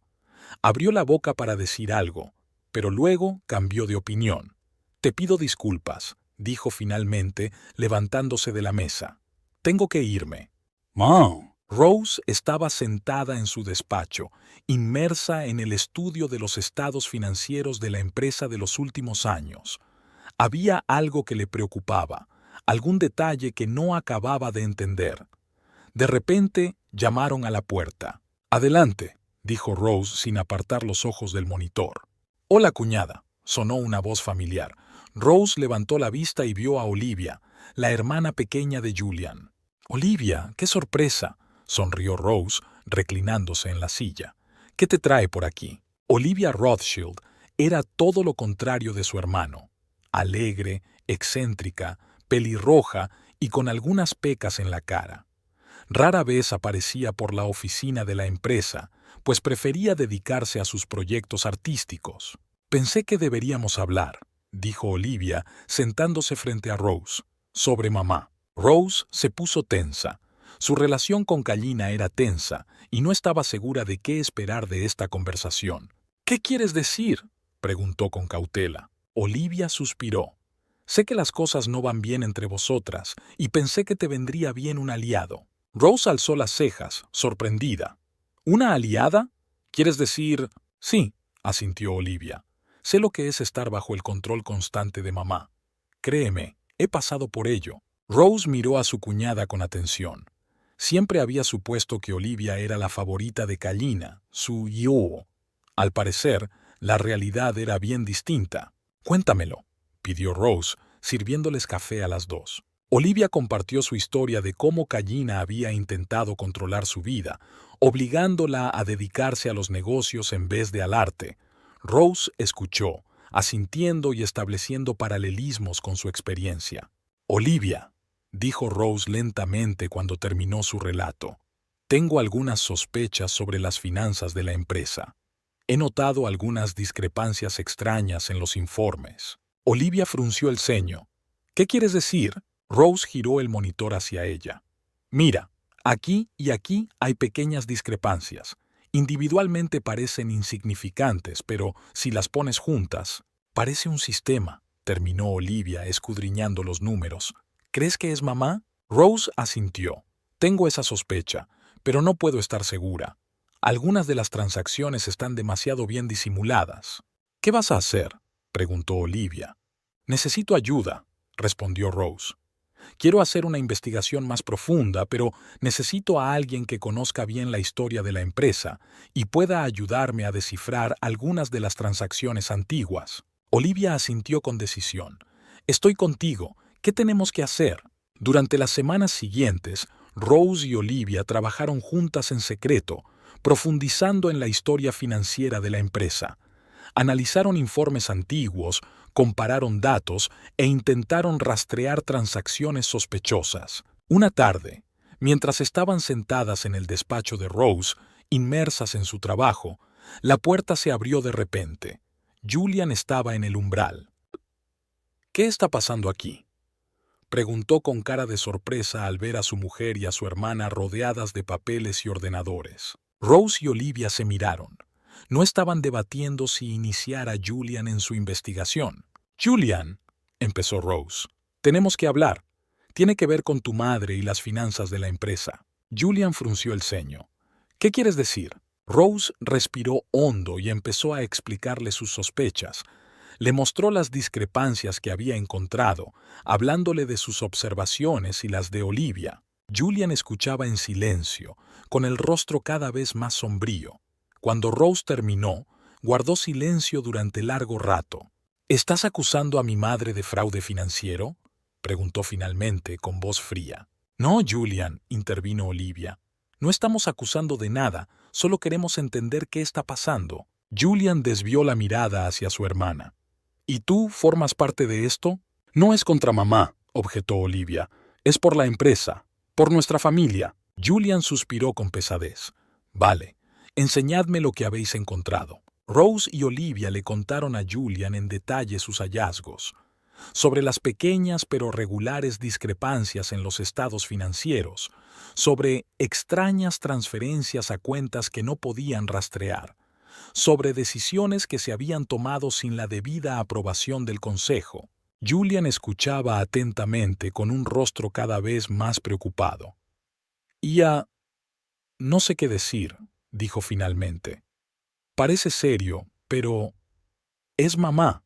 Abrió la boca para decir algo, pero luego cambió de opinión. Te pido disculpas, dijo finalmente, levantándose de la mesa. Tengo que irme. ¡Mom! Rose estaba sentada en su despacho, inmersa en el estudio de los estados financieros de la empresa de los últimos años. Había algo que le preocupaba, algún detalle que no acababa de entender. De repente llamaron a la puerta. «Adelante», dijo Rose sin apartar los ojos del monitor. «Hola, cuñada», sonó una voz familiar. Rose levantó la vista y vio a Olivia, la hermana pequeña de Julian. «Olivia, qué sorpresa», sonrió Rose, reclinándose en la silla. «¿Qué te trae por aquí?» Olivia Rothschild era todo lo contrario de su hermano. Alegre, excéntrica, pelirroja y con algunas pecas en la cara. Rara vez aparecía por la oficina de la empresa, pues prefería dedicarse a sus proyectos artísticos. «Pensé que deberíamos hablar», dijo Olivia, sentándose frente a Rose, «sobre mamá». Rose se puso tensa. Su relación con Gallina era tensa y no estaba segura de qué esperar de esta conversación. «¿Qué quieres decir?», preguntó con cautela. Olivia suspiró. «Sé que las cosas no van bien entre vosotras y pensé que te vendría bien un aliado». Rose alzó las cejas, sorprendida. «¿Una aliada? ¿Quieres decir...?» «Sí», asintió Olivia. «Sé lo que es estar bajo el control constante de mamá. Créeme, he pasado por ello». Rose miró a su cuñada con atención. Siempre había supuesto que Olivia era la favorita de Gallina, su yo. Al parecer, la realidad era bien distinta. «Cuéntamelo», pidió Rose, sirviéndoles café a las dos. Olivia compartió su historia de cómo Gallina había intentado controlar su vida, obligándola a dedicarse a los negocios en vez de al arte. Rose escuchó, asintiendo y estableciendo paralelismos con su experiencia. «Olivia», dijo Rose lentamente cuando terminó su relato, «tengo algunas sospechas sobre las finanzas de la empresa. He notado algunas discrepancias extrañas en los informes». Olivia frunció el ceño. «¿Qué quieres decir?». Rose giró el monitor hacia ella. «Mira, aquí y aquí hay pequeñas discrepancias. Individualmente parecen insignificantes, pero si las pones juntas, parece un sistema», terminó Olivia escudriñando los números. «¿Crees que es mamá?». Rose asintió. «Tengo esa sospecha, pero no puedo estar segura. Algunas de las transacciones están demasiado bien disimuladas». «¿Qué vas a hacer?», preguntó Olivia. «Necesito ayuda», respondió Rose. «Quiero hacer una investigación más profunda, pero necesito a alguien que conozca bien la historia de la empresa y pueda ayudarme a descifrar algunas de las transacciones antiguas». Olivia asintió con decisión. «Estoy contigo. ¿Qué tenemos que hacer?». Durante las semanas siguientes, Rose y Olivia trabajaron juntas en secreto, profundizando en la historia financiera de la empresa. Analizaron informes antiguos, compararon datos e intentaron rastrear transacciones sospechosas. Una tarde, mientras estaban sentadas en el despacho de Rose, inmersas en su trabajo, la puerta se abrió de repente. Julian estaba en el umbral. «¿Qué está pasando aquí?», preguntó con cara de sorpresa al ver a su mujer y a su hermana rodeadas de papeles y ordenadores. Rose y Olivia se miraron. No estaban debatiendo si iniciar a Julian en su investigación. «Julian», empezó Rose, «tenemos que hablar. Tiene que ver con tu madre y las finanzas de la empresa». Julian frunció el ceño. «¿Qué quieres decir?». Rose respiró hondo y empezó a explicarle sus sospechas. Le mostró las discrepancias que había encontrado, hablándole de sus observaciones y las de Olivia. Julian escuchaba en silencio, con el rostro cada vez más sombrío. Cuando Rose terminó, guardó silencio durante largo rato. «¿Estás acusando a mi madre de fraude financiero?», preguntó finalmente con voz fría. «No, Julian», intervino Olivia. No estamos acusando de nada, solo queremos entender qué está pasando. Julian desvió la mirada hacia su hermana. ¿Y tú formas parte de esto? No es contra mamá, objetó Olivia. Es por la empresa, por nuestra familia. Julian suspiró con pesadez. Vale, enseñadme lo que habéis encontrado. Rose y Olivia le contaron a Julian en detalle sus hallazgos, sobre las pequeñas pero regulares discrepancias en los estados financieros, sobre extrañas transferencias a cuentas que no podían rastrear, sobre decisiones que se habían tomado sin la debida aprobación del consejo. Julian escuchaba atentamente con un rostro cada vez más preocupado. No sé qué decir, dijo finalmente. Parece serio, pero es mamá.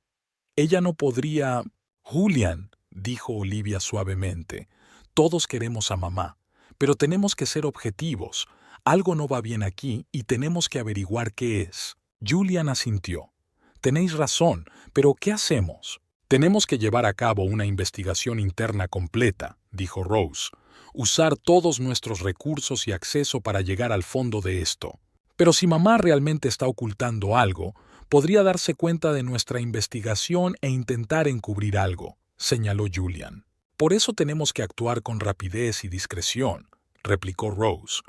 Ella no podría... Julian, dijo Olivia suavemente, todos queremos a mamá, pero tenemos que ser objetivos. Algo no va bien aquí y tenemos que averiguar qué es. Julian asintió. Tenéis razón, pero ¿qué hacemos? Tenemos que llevar a cabo una investigación interna completa, dijo Rose. Usar todos nuestros recursos y acceso para llegar al fondo de esto. Pero si mamá realmente está ocultando algo, podría darse cuenta de nuestra investigación e intentar encubrir algo, señaló Julian. Por eso tenemos que actuar con rapidez y discreción, replicó Rose.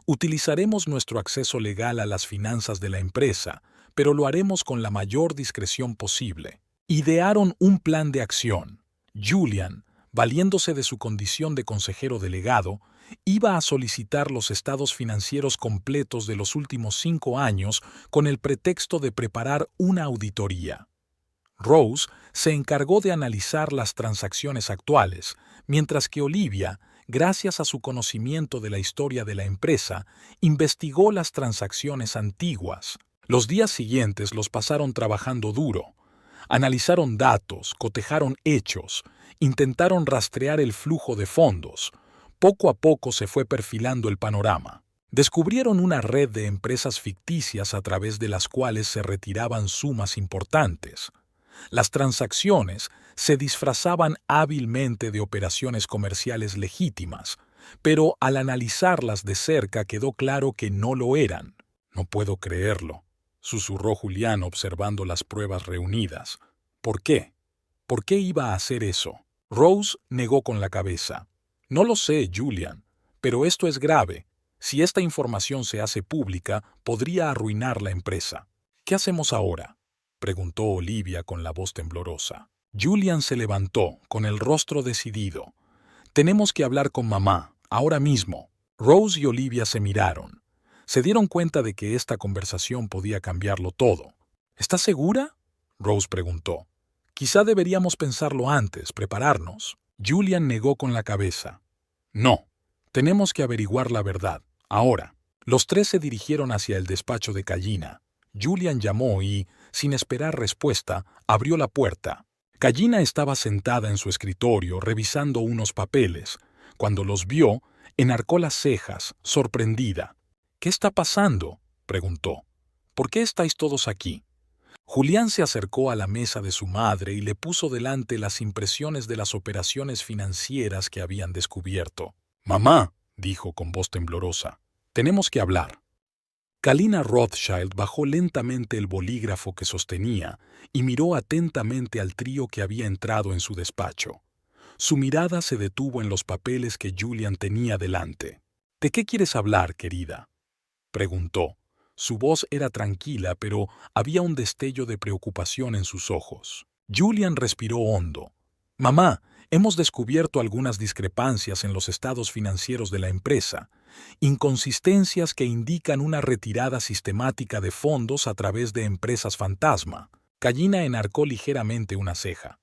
Utilizaremos nuestro acceso legal a las finanzas de la empresa, pero lo haremos con la mayor discreción posible. Idearon un plan de acción. Julian, valiéndose de su condición de consejero delegado, iba a solicitar los estados financieros completos de los últimos 5 años con el pretexto de preparar una auditoría. Rose se encargó de analizar las transacciones actuales, mientras que Olivia, gracias a su conocimiento de la historia de la empresa, investigó las transacciones antiguas. Los días siguientes los pasaron trabajando duro. Analizaron datos, cotejaron hechos, intentaron rastrear el flujo de fondos. Poco a poco se fue perfilando el panorama. Descubrieron una red de empresas ficticias a través de las cuales se retiraban sumas importantes. Las transacciones se disfrazaban hábilmente de operaciones comerciales legítimas, pero al analizarlas de cerca quedó claro que no lo eran. No puedo creerlo, susurró Julián observando las pruebas reunidas. ¿Por qué? ¿Por qué iba a hacer eso? Rose negó con la cabeza. No lo sé, Julian, pero esto es grave. Si esta información se hace pública, podría arruinar la empresa. ¿Qué hacemos ahora?, preguntó Olivia con la voz temblorosa. Julian se levantó, con el rostro decidido. Tenemos que hablar con mamá, ahora mismo. Rose y Olivia se miraron. Se dieron cuenta de que esta conversación podía cambiarlo todo. ¿Estás segura?, Rose preguntó. Quizá deberíamos pensarlo antes, prepararnos. Julian negó con la cabeza. No, tenemos que averiguar la verdad, ahora. Los tres se dirigieron hacia el despacho de Callina. Julian llamó y, sin esperar respuesta, abrió la puerta. Callina estaba sentada en su escritorio revisando unos papeles. Cuando los vio, enarcó las cejas, sorprendida. ¿Qué está pasando?, preguntó. ¿Por qué estáis todos aquí? Julián se acercó a la mesa de su madre y le puso delante las impresiones de las operaciones financieras que habían descubierto. «Mamá», dijo con voz temblorosa, «tenemos que hablar». Kalina Rothschild bajó lentamente el bolígrafo que sostenía y miró atentamente al trío que había entrado en su despacho. Su mirada se detuvo en los papeles que Julian tenía delante. «¿De qué quieres hablar, querida?», preguntó. Su voz era tranquila, pero había un destello de preocupación en sus ojos. Julian respiró hondo. «Mamá, hemos descubierto algunas discrepancias en los estados financieros de la empresa, inconsistencias que indican una retirada sistemática de fondos a través de empresas fantasma». Callina enarcó ligeramente una ceja.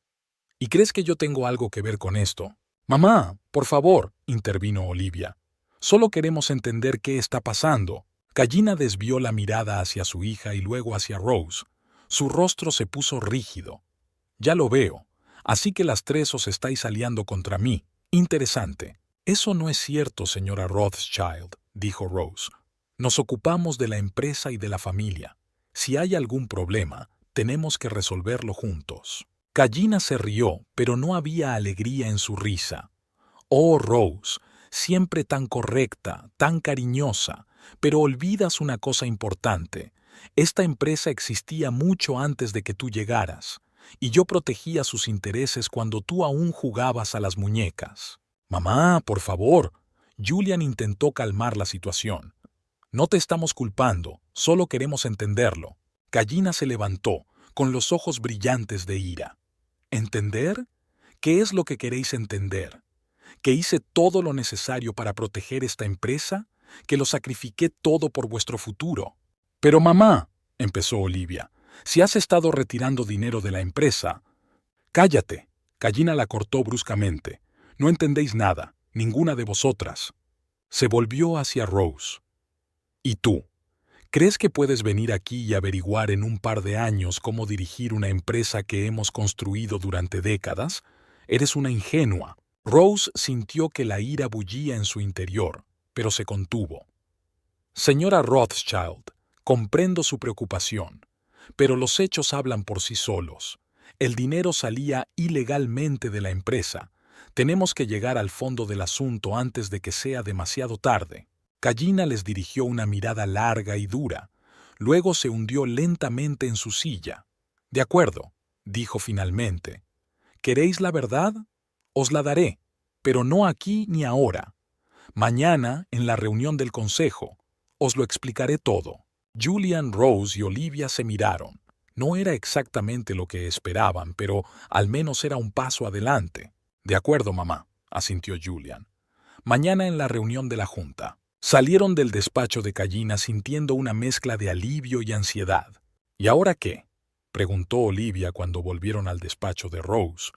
«¿Y crees que yo tengo algo que ver con esto?». «Mamá, por favor», intervino Olivia. «Solo queremos entender qué está pasando». Callina desvió la mirada hacia su hija y luego hacia Rose. Su rostro se puso rígido. «Ya lo veo. Así que las tres os estáis aliando contra mí. Interesante». «Eso no es cierto, señora Rothschild», dijo Rose. «Nos ocupamos de la empresa y de la familia. Si hay algún problema, tenemos que resolverlo juntos». Callina se rió, pero no había alegría en su risa. «Oh, Rose, siempre tan correcta, tan cariñosa, pero olvidas una cosa importante. Esta empresa existía mucho antes de que tú llegaras, y yo protegía sus intereses cuando tú aún jugabas a las muñecas. Mamá, por favor. Julian intentó calmar la situación. No te estamos culpando, solo queremos entenderlo. Gallina se levantó, con los ojos brillantes de ira. ¿Entender? ¿Qué es lo que queréis entender? ¿Que hice todo lo necesario para proteger esta empresa? ¿Que lo sacrifiqué todo por vuestro futuro? Pero mamá, empezó Olivia, si has estado retirando dinero de la empresa... Cállate. Gallina la cortó bruscamente. No entendéis nada, ninguna de vosotras. Se volvió hacia Rose. ¿Y tú? ¿Crees que puedes venir aquí y averiguar en un par de años cómo dirigir una empresa que hemos construido durante décadas? Eres una ingenua. Rose sintió que la ira bullía en su interior, pero se contuvo. Señora Rothschild, comprendo su preocupación, pero los hechos hablan por sí solos. El dinero salía ilegalmente de la empresa. Tenemos que llegar al fondo del asunto antes de que sea demasiado tarde. Gallina les dirigió una mirada larga y dura. Luego se hundió lentamente en su silla. De acuerdo, dijo finalmente. ¿Queréis la verdad? Os la daré, pero no aquí ni ahora. Mañana, en la reunión del consejo, os lo explicaré todo. Julian, Rose y Olivia se miraron. No era exactamente lo que esperaban, pero al menos era un paso adelante. De acuerdo, mamá, asintió Julian. Mañana en la reunión de la junta. Salieron del despacho de Gallina sintiendo una mezcla de alivio y ansiedad. ¿Y ahora qué?, preguntó Olivia cuando volvieron al despacho de Rose.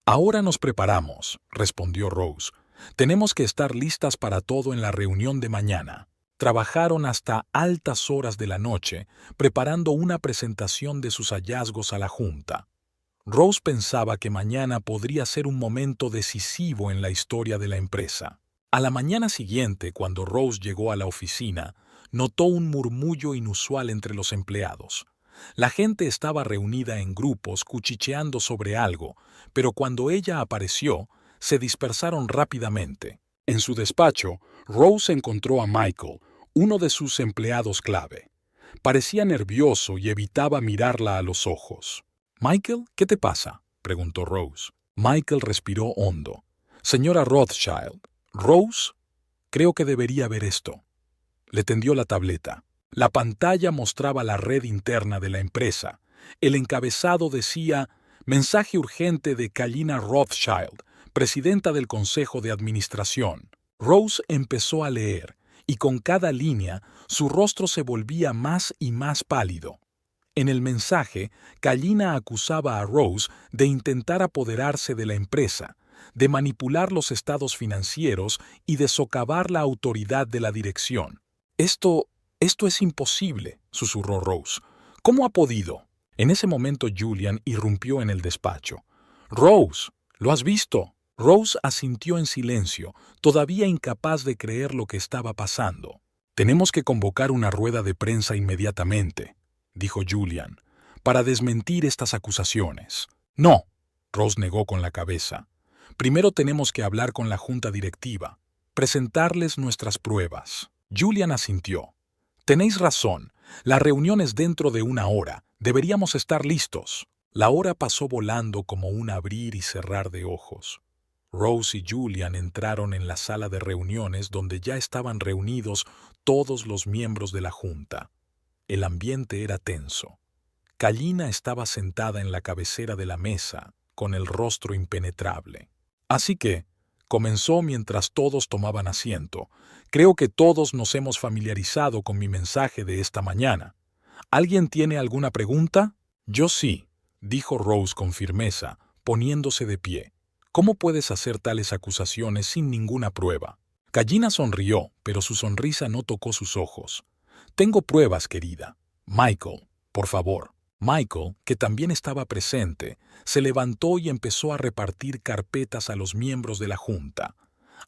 Ahora nos preparamos, respondió Rose. Tenemos que estar listas para todo en la reunión de mañana. Trabajaron hasta altas horas de la noche, preparando una presentación de sus hallazgos a la junta. Rose pensaba que mañana podría ser un momento decisivo en la historia de la empresa. A la mañana siguiente, cuando Rose llegó a la oficina, notó un murmullo inusual entre los empleados. La gente estaba reunida en grupos cuchicheando sobre algo, pero cuando ella apareció, se dispersaron rápidamente. En su despacho, Rose encontró a Michael, uno de sus empleados clave. Parecía nervioso y evitaba mirarla a los ojos. «Michael, ¿qué te pasa?», preguntó Rose. Michael respiró hondo. «Señora Rothschild, Rose, creo que debería ver esto». Le tendió la tableta. La pantalla mostraba la red interna de la empresa. El encabezado decía: «Mensaje urgente de Gallina Rothschild, presidenta del Consejo de Administración». Rose empezó a leer, y con cada línea su rostro se volvía más y más pálido. En el mensaje, Gallina acusaba a Rose de intentar apoderarse de la empresa, de manipular los estados financieros y de socavar la autoridad de la dirección. Esto es imposible», susurró Rose. «¿Cómo ha podido?». En ese momento Julian irrumpió en el despacho. «Rose, ¿lo has visto?». Rose asintió en silencio, todavía incapaz de creer lo que estaba pasando. «Tenemos que convocar una rueda de prensa inmediatamente», dijo Julian, «para desmentir estas acusaciones». «No», Rose negó con la cabeza. «Primero tenemos que hablar con la junta directiva, presentarles nuestras pruebas». Julian asintió. «Tenéis razón, la reunión es dentro de una hora, deberíamos estar listos». La hora pasó volando como un abrir y cerrar de ojos. Rose y Julian entraron en la sala de reuniones donde ya estaban reunidos todos los miembros de la junta. El ambiente era tenso. Gallina estaba sentada en la cabecera de la mesa, con el rostro impenetrable. «Así que», comenzó mientras todos tomaban asiento, «creo que todos nos hemos familiarizado con mi mensaje de esta mañana. ¿Alguien tiene alguna pregunta?». «Yo sí», dijo Rose con firmeza, poniéndose de pie. «¿Cómo puedes hacer tales acusaciones sin ninguna prueba?». Gallina sonrió, pero su sonrisa no tocó sus ojos. «Tengo pruebas, querida. Michael, por favor». Michael, que también estaba presente, se levantó y empezó a repartir carpetas a los miembros de la junta.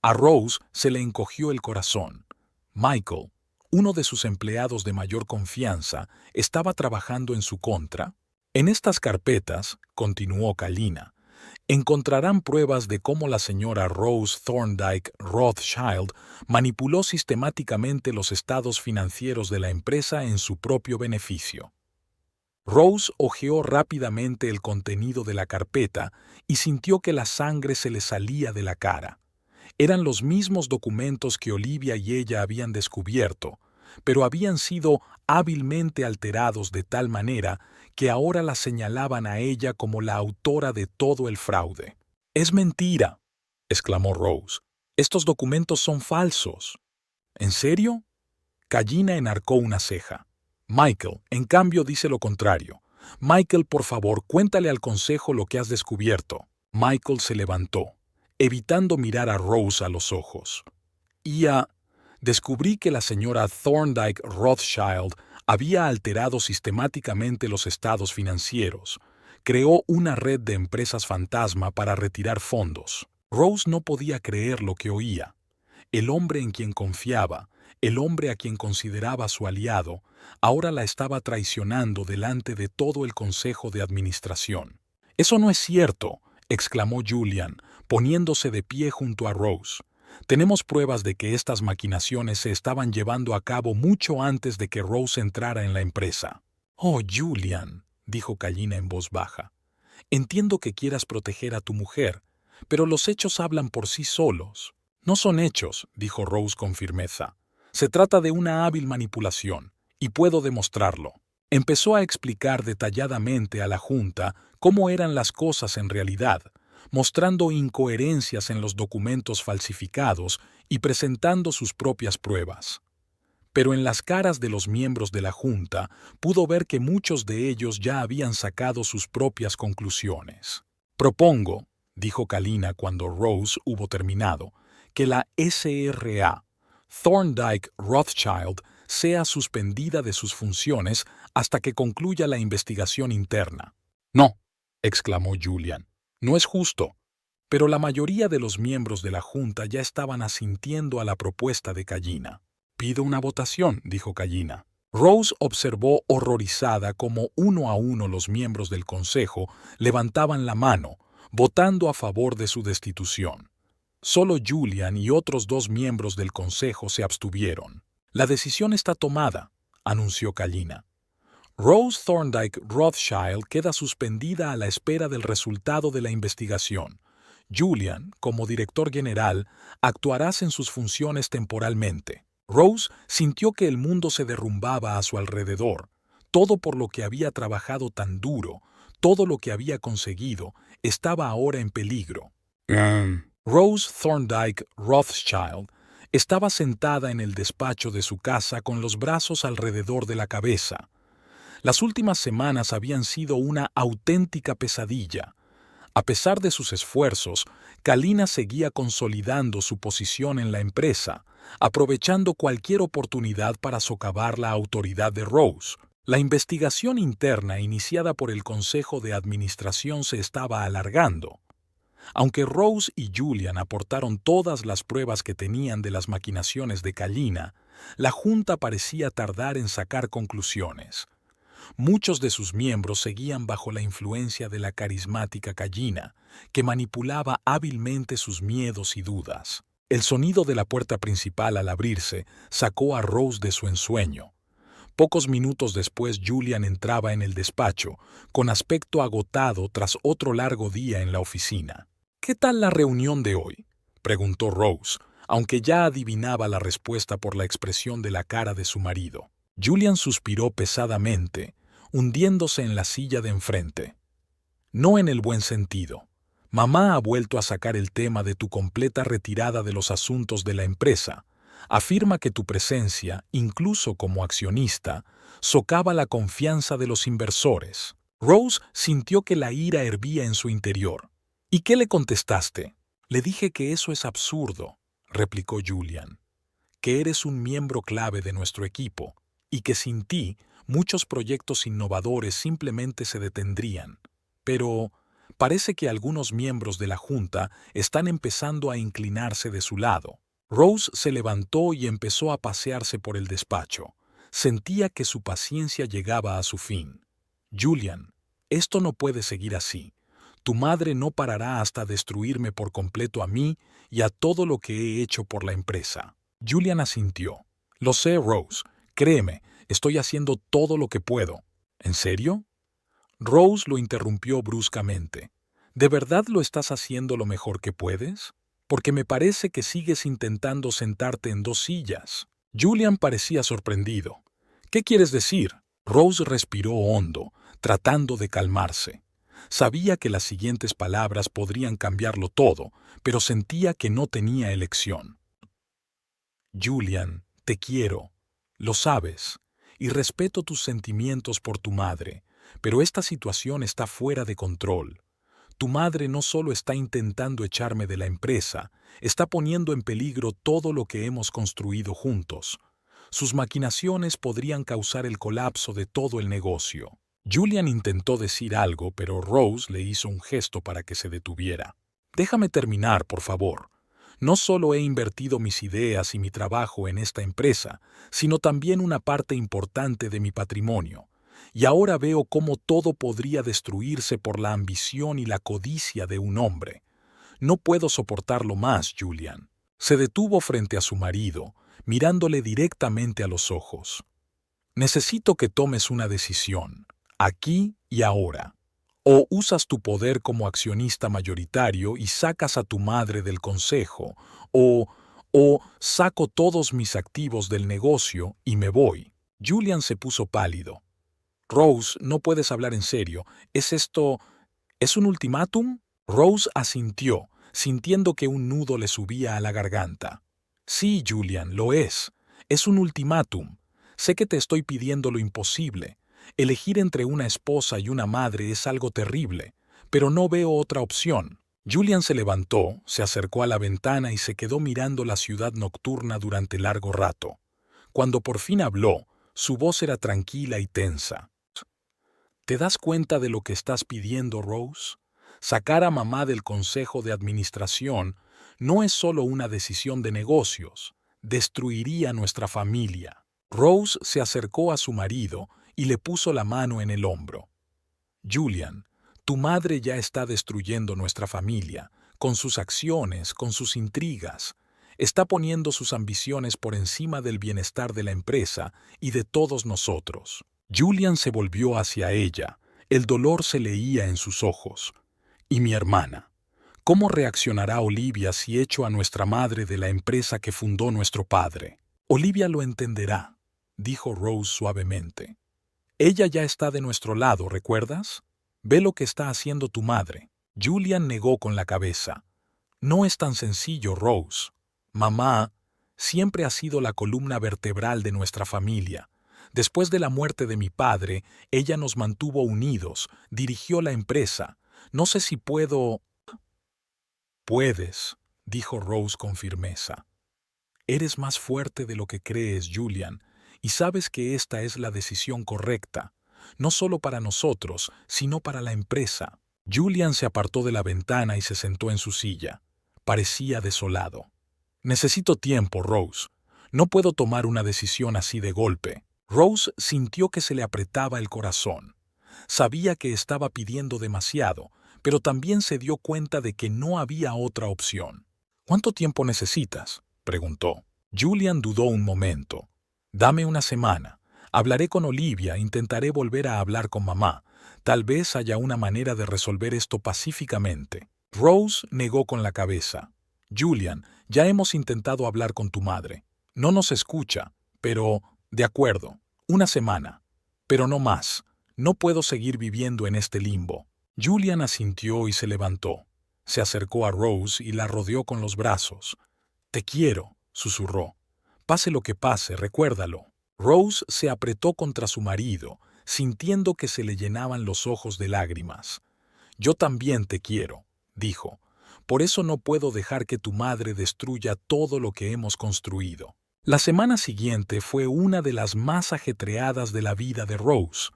A Rose se le encogió el corazón. Michael, uno de sus empleados de mayor confianza, estaba trabajando en su contra. «En estas carpetas», continuó Gallina, encontrarán pruebas de cómo la señora Rose Thorndyke Rothschild manipuló sistemáticamente los estados financieros de la empresa en su propio beneficio. Rose hojeó rápidamente el contenido de la carpeta y sintió que la sangre se le salía de la cara. Eran los mismos documentos que Olivia y ella habían descubierto, pero habían sido hábilmente alterados de tal manera que ahora la señalaban a ella como la autora de todo el fraude. «¡Es mentira!», exclamó Rose. «Estos documentos son falsos». «¿En serio?». Gallina enarcó una ceja. Michael, en cambio, dice lo contrario. «Michael, por favor, cuéntale al consejo lo que has descubierto». Michael se levantó, evitando mirar a Rose a los ojos. Descubrí que la señora Thorndyke Rothschild había alterado sistemáticamente los estados financieros. Creó una red de empresas fantasma para retirar fondos. Rose no podía creer lo que oía. El hombre en quien confiaba, el hombre a quien consideraba su aliado, ahora la estaba traicionando delante de todo el consejo de administración. «Eso no es cierto», exclamó Julian, poniéndose de pie junto a Rose. «Tenemos pruebas de que estas maquinaciones se estaban llevando a cabo mucho antes de que Rose entrara en la empresa». «Oh, Julian», dijo Gallina en voz baja. «Entiendo que quieras proteger a tu mujer, pero los hechos hablan por sí solos». «No son hechos», dijo Rose con firmeza. «Se trata de una hábil manipulación, y puedo demostrarlo». Empezó a explicar detalladamente a la Junta cómo eran las cosas en realidad, mostrando incoherencias en los documentos falsificados y presentando sus propias pruebas. Pero en las caras de los miembros de la Junta pudo ver que muchos de ellos ya habían sacado sus propias conclusiones. «Propongo», dijo Gallina cuando Rose hubo terminado, «que la SRA, Thorndyke Rothschild, sea suspendida de sus funciones hasta que concluya la investigación interna». «No», exclamó Julian, «no es justo». Pero la mayoría de los miembros de la Junta ya estaban asintiendo a la propuesta de Gallina. «Pido una votación», dijo Gallina. Rose observó horrorizada cómo uno a uno los miembros del Consejo levantaban la mano, votando a favor de su destitución. Solo Julian y otros 2 miembros del Consejo se abstuvieron. «La decisión está tomada», anunció Gallina. «Rose Thorndyke Rothschild queda suspendida a la espera del resultado de la investigación. Julian, como director general, actuarás en sus funciones temporalmente». Rose sintió que el mundo se derrumbaba a su alrededor. Todo por lo que había trabajado tan duro, todo lo que había conseguido, estaba ahora en peligro. Rose Thorndyke Rothschild estaba sentada en el despacho de su casa con los brazos alrededor de la cabeza. Las últimas semanas habían sido una auténtica pesadilla. A pesar de sus esfuerzos, Gallina seguía consolidando su posición en la empresa, aprovechando cualquier oportunidad para socavar la autoridad de Rose. La investigación interna iniciada por el Consejo de Administración se estaba alargando. Aunque Rose y Julian aportaron todas las pruebas que tenían de las maquinaciones de Gallina, la Junta parecía tardar en sacar conclusiones. Muchos de sus miembros seguían bajo la influencia de la carismática Gallina, que manipulaba hábilmente sus miedos y dudas. El sonido de la puerta principal al abrirse sacó a Rose de su ensueño. Pocos minutos después Julian entraba en el despacho, con aspecto agotado tras otro largo día en la oficina. «¿Qué tal la reunión de hoy?», preguntó Rose, aunque ya adivinaba la respuesta por la expresión de la cara de su marido. Julian suspiró pesadamente, hundiéndose en la silla de enfrente. «No en el buen sentido. Mamá ha vuelto a sacar el tema de tu completa retirada de los asuntos de la empresa. Afirma que tu presencia, incluso como accionista, socava la confianza de los inversores». Rose sintió que la ira hervía en su interior. «¿Y qué le contestaste?». «Le dije que eso es absurdo», replicó Julian. «Que eres un miembro clave de nuestro equipo y que sin ti muchos proyectos innovadores simplemente se detendrían. Pero parece que algunos miembros de la Junta están empezando a inclinarse de su lado». Rose se levantó y empezó a pasearse por el despacho. Sentía que su paciencia llegaba a su fin. «Julian, esto no puede seguir así. Tu madre no parará hasta destruirme por completo a mí y a todo lo que he hecho por la empresa. Julian asintió. Lo sé, Rose. Créeme, estoy haciendo todo lo que puedo. ¿En serio? Rose lo interrumpió bruscamente. ¿De verdad lo estás haciendo lo mejor que puedes? Porque me parece que sigues intentando sentarte en dos sillas. Julian parecía sorprendido. ¿Qué quieres decir? Rose respiró hondo, tratando de calmarse. Sabía que las siguientes palabras podrían cambiarlo todo, pero sentía que no tenía elección. Julian, te quiero, lo sabes, y respeto tus sentimientos por tu madre, pero esta situación está fuera de control. Tu madre no solo está intentando echarme de la empresa, está poniendo en peligro todo lo que hemos construido juntos. Sus maquinaciones podrían causar el colapso de todo el negocio. Julian intentó decir algo, pero Rose le hizo un gesto para que se detuviera. Déjame terminar, por favor. No solo he invertido mis ideas y mi trabajo en esta empresa, sino también una parte importante de mi patrimonio. Y ahora veo cómo todo podría destruirse por la ambición y la codicia de un hombre. No puedo soportarlo más, Julian. Se detuvo frente a su marido, mirándole directamente a los ojos. Necesito que tomes una decisión, aquí y ahora. O usas tu poder como accionista mayoritario y sacas a tu madre del consejo, o saco todos mis activos del negocio y me voy. Julian se puso pálido. Rose, no puedes hablar en serio. ¿Es un ultimátum? Rose asintió, sintiendo que un nudo le subía a la garganta. Sí, Julian, lo es. Es un ultimátum. Sé que te estoy pidiendo lo imposible. Elegir entre una esposa y una madre es algo terrible, pero no veo otra opción. Julian se levantó, se acercó a la ventana y se quedó mirando la ciudad nocturna durante largo rato. Cuando por fin habló, su voz era tranquila y tensa. ¿Te das cuenta de lo que estás pidiendo, Rose? Sacar a mamá del consejo de administración no es solo una decisión de negocios, destruiría nuestra familia. Rose se acercó a su marido y le puso la mano en el hombro. Julian, tu madre ya está destruyendo nuestra familia, con sus acciones, con sus intrigas. Está poniendo sus ambiciones por encima del bienestar de la empresa y de todos nosotros. Julian se volvió hacia ella. El dolor se leía en sus ojos. ¿Y mi hermana? ¿Cómo reaccionará Olivia si echo a nuestra madre de la empresa que fundó nuestro padre? Olivia lo entenderá, dijo Rose suavemente. Ella ya está de nuestro lado, ¿recuerdas? Ve lo que está haciendo tu madre. Julian negó con la cabeza. No es tan sencillo, Rose. Mamá siempre ha sido la columna vertebral de nuestra familia. Después de la muerte de mi padre, ella nos mantuvo unidos, dirigió la empresa. No sé si puedo... Puedes, dijo Rose con firmeza. Eres más fuerte de lo que crees, Julian, y sabes que esta es la decisión correcta, no solo para nosotros, sino para la empresa. Julian se apartó de la ventana y se sentó en su silla. Parecía desolado. Necesito tiempo, Rose. No puedo tomar una decisión así de golpe. Rose sintió que se le apretaba el corazón. Sabía que estaba pidiendo demasiado, pero también se dio cuenta de que no había otra opción. ¿Cuánto tiempo necesitas?, preguntó. Julian dudó un momento. Dame una semana. Hablaré con Olivia, intentaré volver a hablar con mamá. Tal vez haya una manera de resolver esto pacíficamente. Rose negó con la cabeza. Julian, ya hemos intentado hablar con tu madre. No nos escucha, pero... De acuerdo, una semana. Pero no más. No puedo seguir viviendo en este limbo. Julian asintió y se levantó. Se acercó a Rose y la rodeó con los brazos. Te quiero, susurró. Pase lo que pase, recuérdalo. Rose se apretó contra su marido, sintiendo que se le llenaban los ojos de lágrimas. Yo también te quiero, dijo. Por eso no puedo dejar que tu madre destruya todo lo que hemos construido. La semana siguiente fue una de las más ajetreadas de la vida de Rose.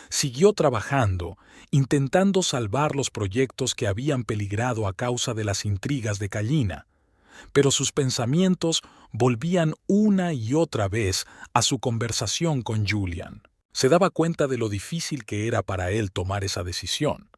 Siguió trabajando, intentando salvar los proyectos que habían peligrado a causa de las intrigas de Callina, pero sus pensamientos volvían una y otra vez a su conversación con Julian. Se daba cuenta de lo difícil que era para él tomar esa decisión.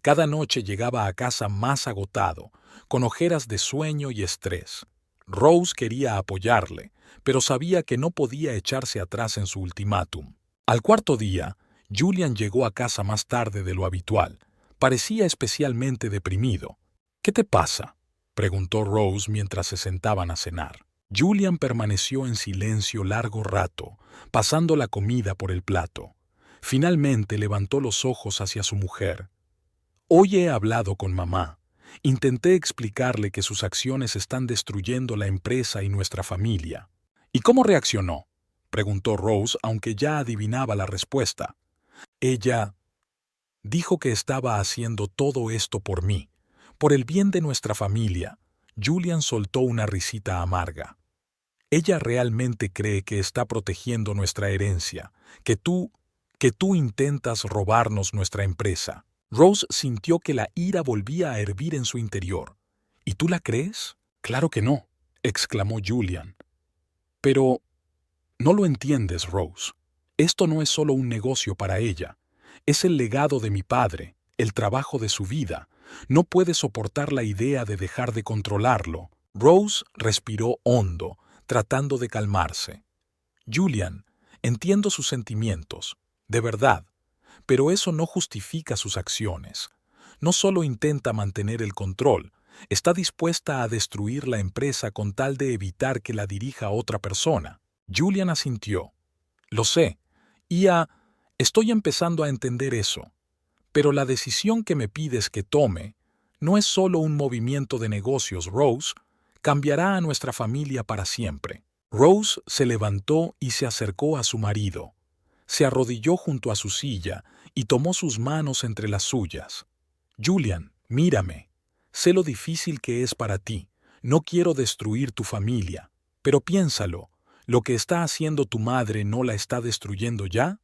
Cada noche llegaba a casa más agotado, con ojeras de sueño y estrés. Rose quería apoyarle, pero sabía que no podía echarse atrás en su ultimátum. Al cuarto día, Julian llegó a casa más tarde de lo habitual. Parecía especialmente deprimido. ¿Qué te pasa?, preguntó Rose mientras se sentaban a cenar. Julian permaneció en silencio largo rato, pasando la comida por el plato. Finalmente levantó los ojos hacia su mujer. Hoy he hablado con mamá. Intenté explicarle que sus acciones están destruyendo la empresa y nuestra familia. ¿Y cómo reaccionó?, preguntó Rose, aunque ya adivinaba la respuesta. Ella dijo que estaba haciendo todo esto por mí, por el bien de nuestra familia. Julian soltó una risita amarga. Ella realmente cree que está protegiendo nuestra herencia, que tú intentas robarnos nuestra empresa. Rose sintió que la ira volvía a hervir en su interior. ¿Y tú la crees? Claro que no, exclamó Julian. Pero no lo entiendes, Rose. Esto no es solo un negocio para ella. Es el legado de mi padre, el trabajo de su vida. No puede soportar la idea de dejar de controlarlo. Rose respiró hondo, tratando de calmarse. Julian, entiendo sus sentimientos, de verdad, pero eso no justifica sus acciones. No solo intenta mantener el control, está dispuesta a destruir la empresa con tal de evitar que la dirija otra persona. Julian asintió. Lo sé, estoy empezando a entender eso. Pero la decisión que me pides que tome no es solo un movimiento de negocios, Rose. Cambiará a nuestra familia para siempre. Rose se levantó y se acercó a su marido. Se arrodilló junto a su silla y tomó sus manos entre las suyas. Julian, mírame. Sé lo difícil que es para ti. No quiero destruir tu familia. Pero piénsalo, ¿lo que está haciendo tu madre no la está destruyendo ya?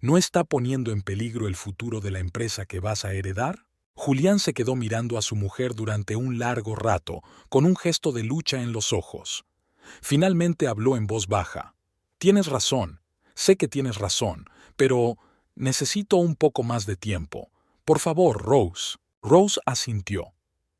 ¿No está poniendo en peligro el futuro de la empresa que vas a heredar? Julián se quedó mirando a su mujer durante un largo rato, con un gesto de lucha en los ojos. Finalmente habló en voz baja. Tienes razón, sé que tienes razón, pero necesito un poco más de tiempo. Por favor, Rose. Rose asintió.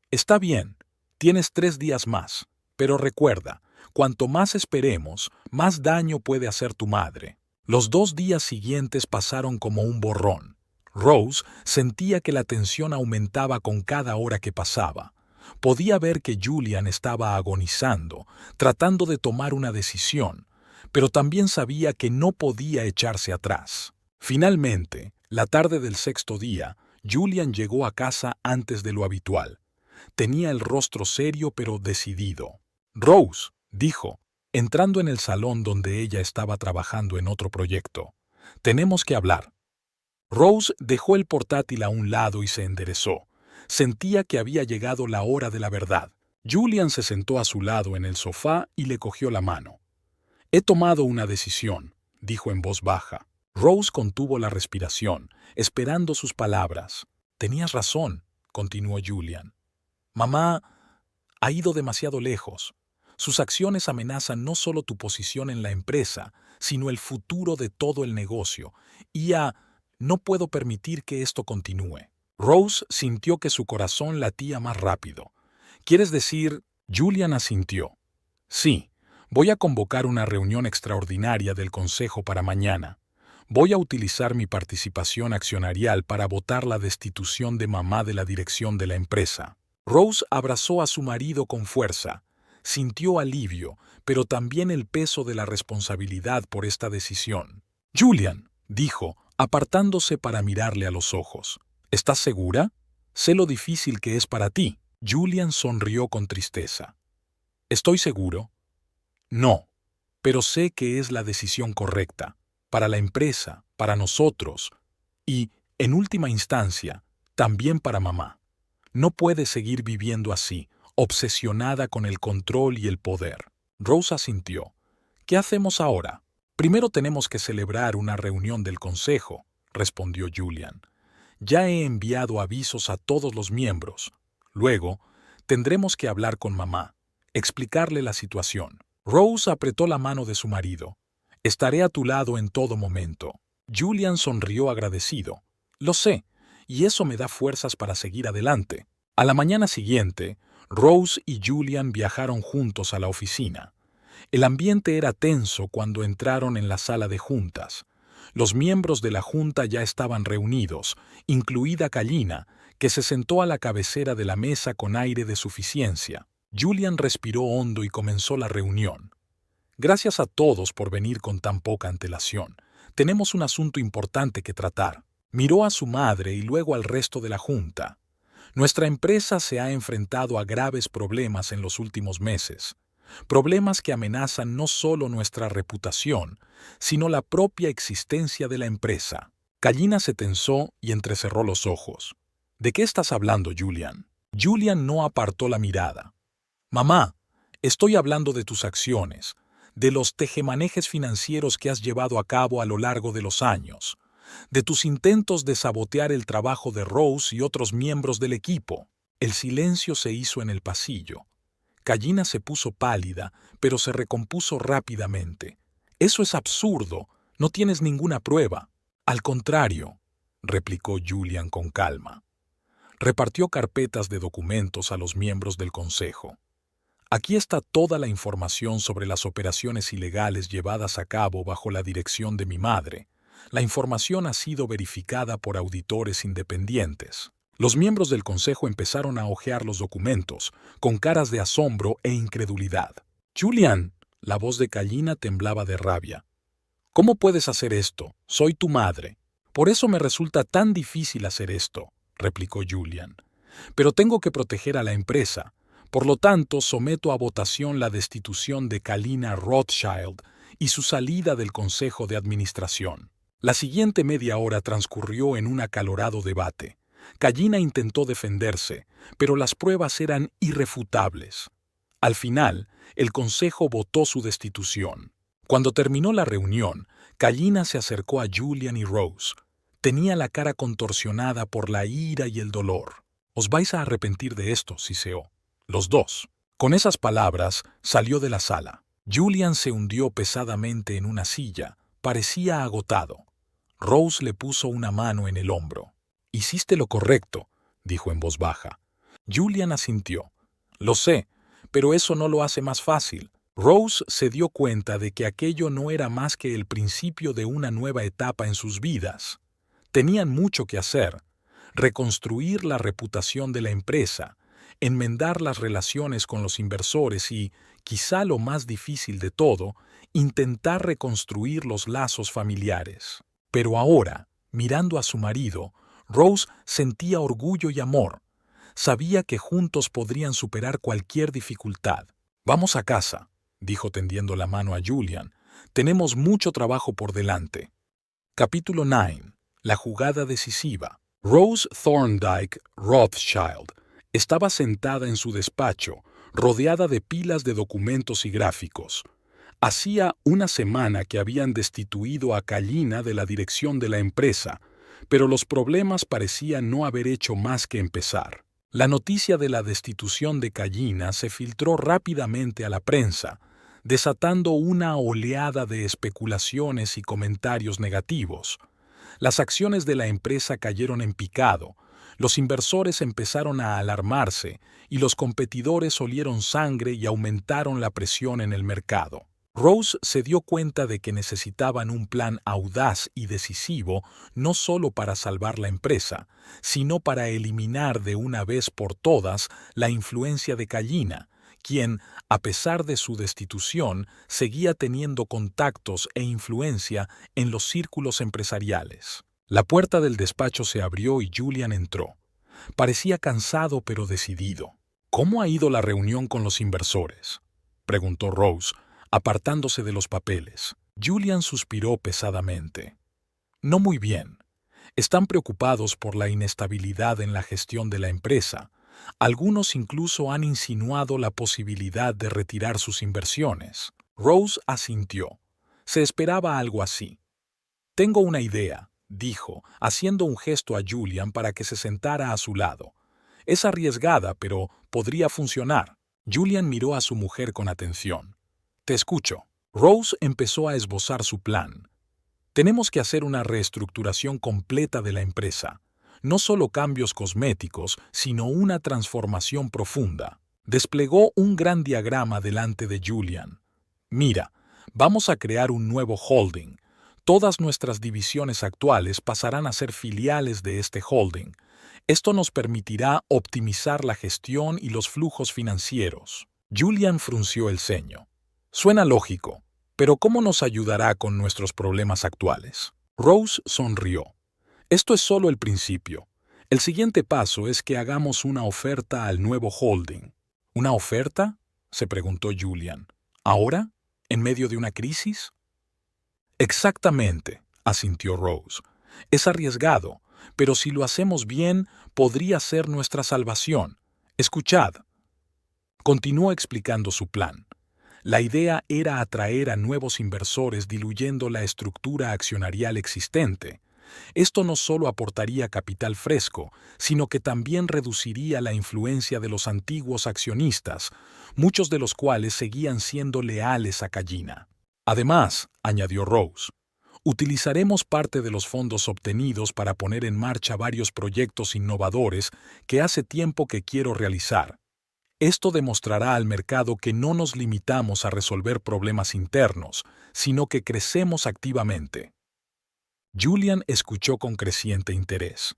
Está bien, tienes 3 días más, pero recuerda, cuanto más esperemos, más daño puede hacer tu madre. Los 2 días siguientes pasaron como un borrón. Rose sentía que la tensión aumentaba con cada hora que pasaba. Podía ver que Julian estaba agonizando, tratando de tomar una decisión, pero también sabía que no podía echarse atrás. Finalmente, la tarde del 6.º día, Julian llegó a casa antes de lo habitual. Tenía el rostro serio pero decidido. Rose, dijo, entrando en el salón donde ella estaba trabajando en otro proyecto. Tenemos que hablar. Rose dejó el portátil a un lado y se enderezó. Sentía que había llegado la hora de la verdad. Julian se sentó a su lado en el sofá y le cogió la mano. He tomado una decisión, dijo en voz baja. Rose contuvo la respiración, esperando sus palabras. Tenías razón, continuó Julian. Mamá ha ido demasiado lejos. Sus acciones amenazan no solo tu posición en la empresa, sino el futuro de todo el negocio. No puedo permitir que esto continúe. Rose sintió que su corazón latía más rápido. ¿Quieres decir? Julian asintió. Sí, voy a convocar una reunión extraordinaria del Consejo para mañana. Voy a utilizar mi participación accionarial para votar la destitución de mamá de la dirección de la empresa. Rose abrazó a su marido con fuerza. Sintió alivio, pero también el peso de la responsabilidad por esta decisión. Julian, dijo, apartándose para mirarle a los ojos. ¿Estás segura? Sé lo difícil que es para ti. Julian sonrió con tristeza. ¿Estoy seguro? No, pero sé que es la decisión correcta, para la empresa, para nosotros y, en última instancia, también para mamá. No puede seguir viviendo así, obsesionada con el control y el poder. Rose asintió. ¿Qué hacemos ahora? Primero tenemos que celebrar una reunión del consejo, respondió Julian. Ya he enviado avisos a todos los miembros. Luego, tendremos que hablar con mamá, explicarle la situación. Rose apretó la mano de su marido. Estaré a tu lado en todo momento. Julian sonrió agradecido. Lo sé, y eso me da fuerzas para seguir adelante. A la mañana siguiente, Rose y Julian viajaron juntos a la oficina. El ambiente era tenso cuando entraron en la sala de juntas. Los miembros de la junta ya estaban reunidos, incluida Callina, que se sentó a la cabecera de la mesa con aire de suficiencia. Julian respiró hondo y comenzó la reunión. Gracias a todos por venir con tan poca antelación. Tenemos un asunto importante que tratar. Miró a su madre y luego al resto de la junta. Nuestra empresa se ha enfrentado a graves problemas en los últimos meses. Problemas que amenazan no solo nuestra reputación, sino la propia existencia de la empresa. Callina se tensó y entrecerró los ojos. ¿De qué estás hablando, Julian? Julian no apartó la mirada. Mamá, estoy hablando de tus acciones, de los tejemanejes financieros que has llevado a cabo a lo largo de los años, de tus intentos de sabotear el trabajo de Rose y otros miembros del equipo. El silencio se hizo en el pasillo. Callina se puso pálida, pero se recompuso rápidamente. Eso es absurdo, no tienes ninguna prueba. Al contrario, replicó Julian con calma. Repartió carpetas de documentos a los miembros del consejo. Aquí está toda la información sobre las operaciones ilegales llevadas a cabo bajo la dirección de mi madre. La información ha sido verificada por auditores independientes. Los miembros del consejo empezaron a hojear los documentos, con caras de asombro e incredulidad. Julian, la voz de Callina temblaba de rabia. ¿Cómo puedes hacer esto? Soy tu madre. Por eso me resulta tan difícil hacer esto, replicó Julian. Pero tengo que proteger a la empresa. Por lo tanto, someto a votación la destitución de Callina Rothschild y su salida del Consejo de Administración. La siguiente media hora transcurrió en un acalorado debate. Callina intentó defenderse, pero las pruebas eran irrefutables. Al final, el Consejo votó su destitución. Cuando terminó la reunión, Callina se acercó a Julian y Rose. Tenía la cara contorsionada por la ira y el dolor. «Os vais a arrepentir de esto», siseó. Los dos. Con esas palabras, salió de la sala. Julian se hundió pesadamente en una silla. Parecía agotado. Rose le puso una mano en el hombro. «Hiciste lo correcto», dijo en voz baja. Julian asintió. «Lo sé, pero eso no lo hace más fácil». Rose se dio cuenta de que aquello no era más que el principio de una nueva etapa en sus vidas. Tenían mucho que hacer. Reconstruir la reputación de la empresa, enmendar las relaciones con los inversores y, quizá lo más difícil de todo, intentar reconstruir los lazos familiares. Pero ahora, mirando a su marido, Rose sentía orgullo y amor. Sabía que juntos podrían superar cualquier dificultad. «Vamos a casa», dijo tendiendo la mano a Julian. «Tenemos mucho trabajo por delante». Capítulo 9. La jugada decisiva. Rose Thorndyke Rothschild estaba sentada en su despacho, rodeada de pilas de documentos y gráficos. Hacía una semana que habían destituido a Callina de la dirección de la empresa, pero los problemas parecían no haber hecho más que empezar. La noticia de la destitución de Callina se filtró rápidamente a la prensa, desatando una oleada de especulaciones y comentarios negativos. Las acciones de la empresa cayeron en picado, los inversores empezaron a alarmarse y los competidores olieron sangre y aumentaron la presión en el mercado. Rose se dio cuenta de que necesitaban un plan audaz y decisivo no solo para salvar la empresa, sino para eliminar de una vez por todas la influencia de Callina, quien, a pesar de su destitución, seguía teniendo contactos e influencia en los círculos empresariales. La puerta del despacho se abrió y Julian entró. Parecía cansado pero decidido. «¿Cómo ha ido la reunión con los inversores?», preguntó Rose, apartándose de los papeles. Julian suspiró pesadamente. «No muy bien. Están preocupados por la inestabilidad en la gestión de la empresa. Algunos incluso han insinuado la posibilidad de retirar sus inversiones». Rose asintió. Se esperaba algo así. «Tengo una idea», dijo, haciendo un gesto a Julian para que se sentara a su lado. «Es arriesgada, pero podría funcionar». Julian miró a su mujer con atención. «Te escucho». Rose empezó a esbozar su plan. «Tenemos que hacer una reestructuración completa de la empresa. no solo cambios cosméticos, sino una transformación profunda. Desplegó un gran diagrama delante de Julian. Mira, vamos a crear un nuevo holding. Todas nuestras divisiones actuales pasarán a ser filiales de este holding. Esto nos permitirá optimizar la gestión y los flujos financieros. Julian frunció el ceño. Suena lógico, pero ¿cómo nos ayudará con nuestros problemas actuales? Rose sonrió. Esto es solo el principio. El siguiente paso es que hagamos una oferta al nuevo holding. ¿Una oferta?, se preguntó Julian. ¿Ahora? ¿En medio de una crisis? Exactamente, asintió Rose. Es arriesgado, pero si lo hacemos bien, podría ser nuestra salvación. Escuchad. Continuó explicando su plan. La idea era atraer a nuevos inversores diluyendo la estructura accionarial existente. Esto no solo aportaría capital fresco, sino que también reduciría la influencia de los antiguos accionistas, muchos de los cuales seguían siendo leales a Callina. Además, añadió Rose, utilizaremos parte de los fondos obtenidos para poner en marcha varios proyectos innovadores que hace tiempo que quiero realizar. Esto demostrará al mercado que no nos limitamos a resolver problemas internos, sino que crecemos activamente. Julian escuchó con creciente interés.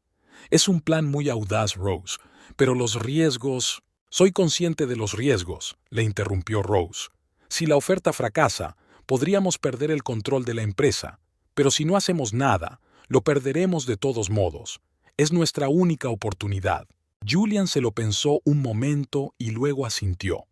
Es un plan muy audaz, Rose, pero los riesgos... Soy consciente de los riesgos, le interrumpió Rose. Si la oferta fracasa, podríamos perder el control de la empresa, pero si no hacemos nada, lo perderemos de todos modos. Es nuestra única oportunidad. Julian se lo pensó un momento y luego asintió.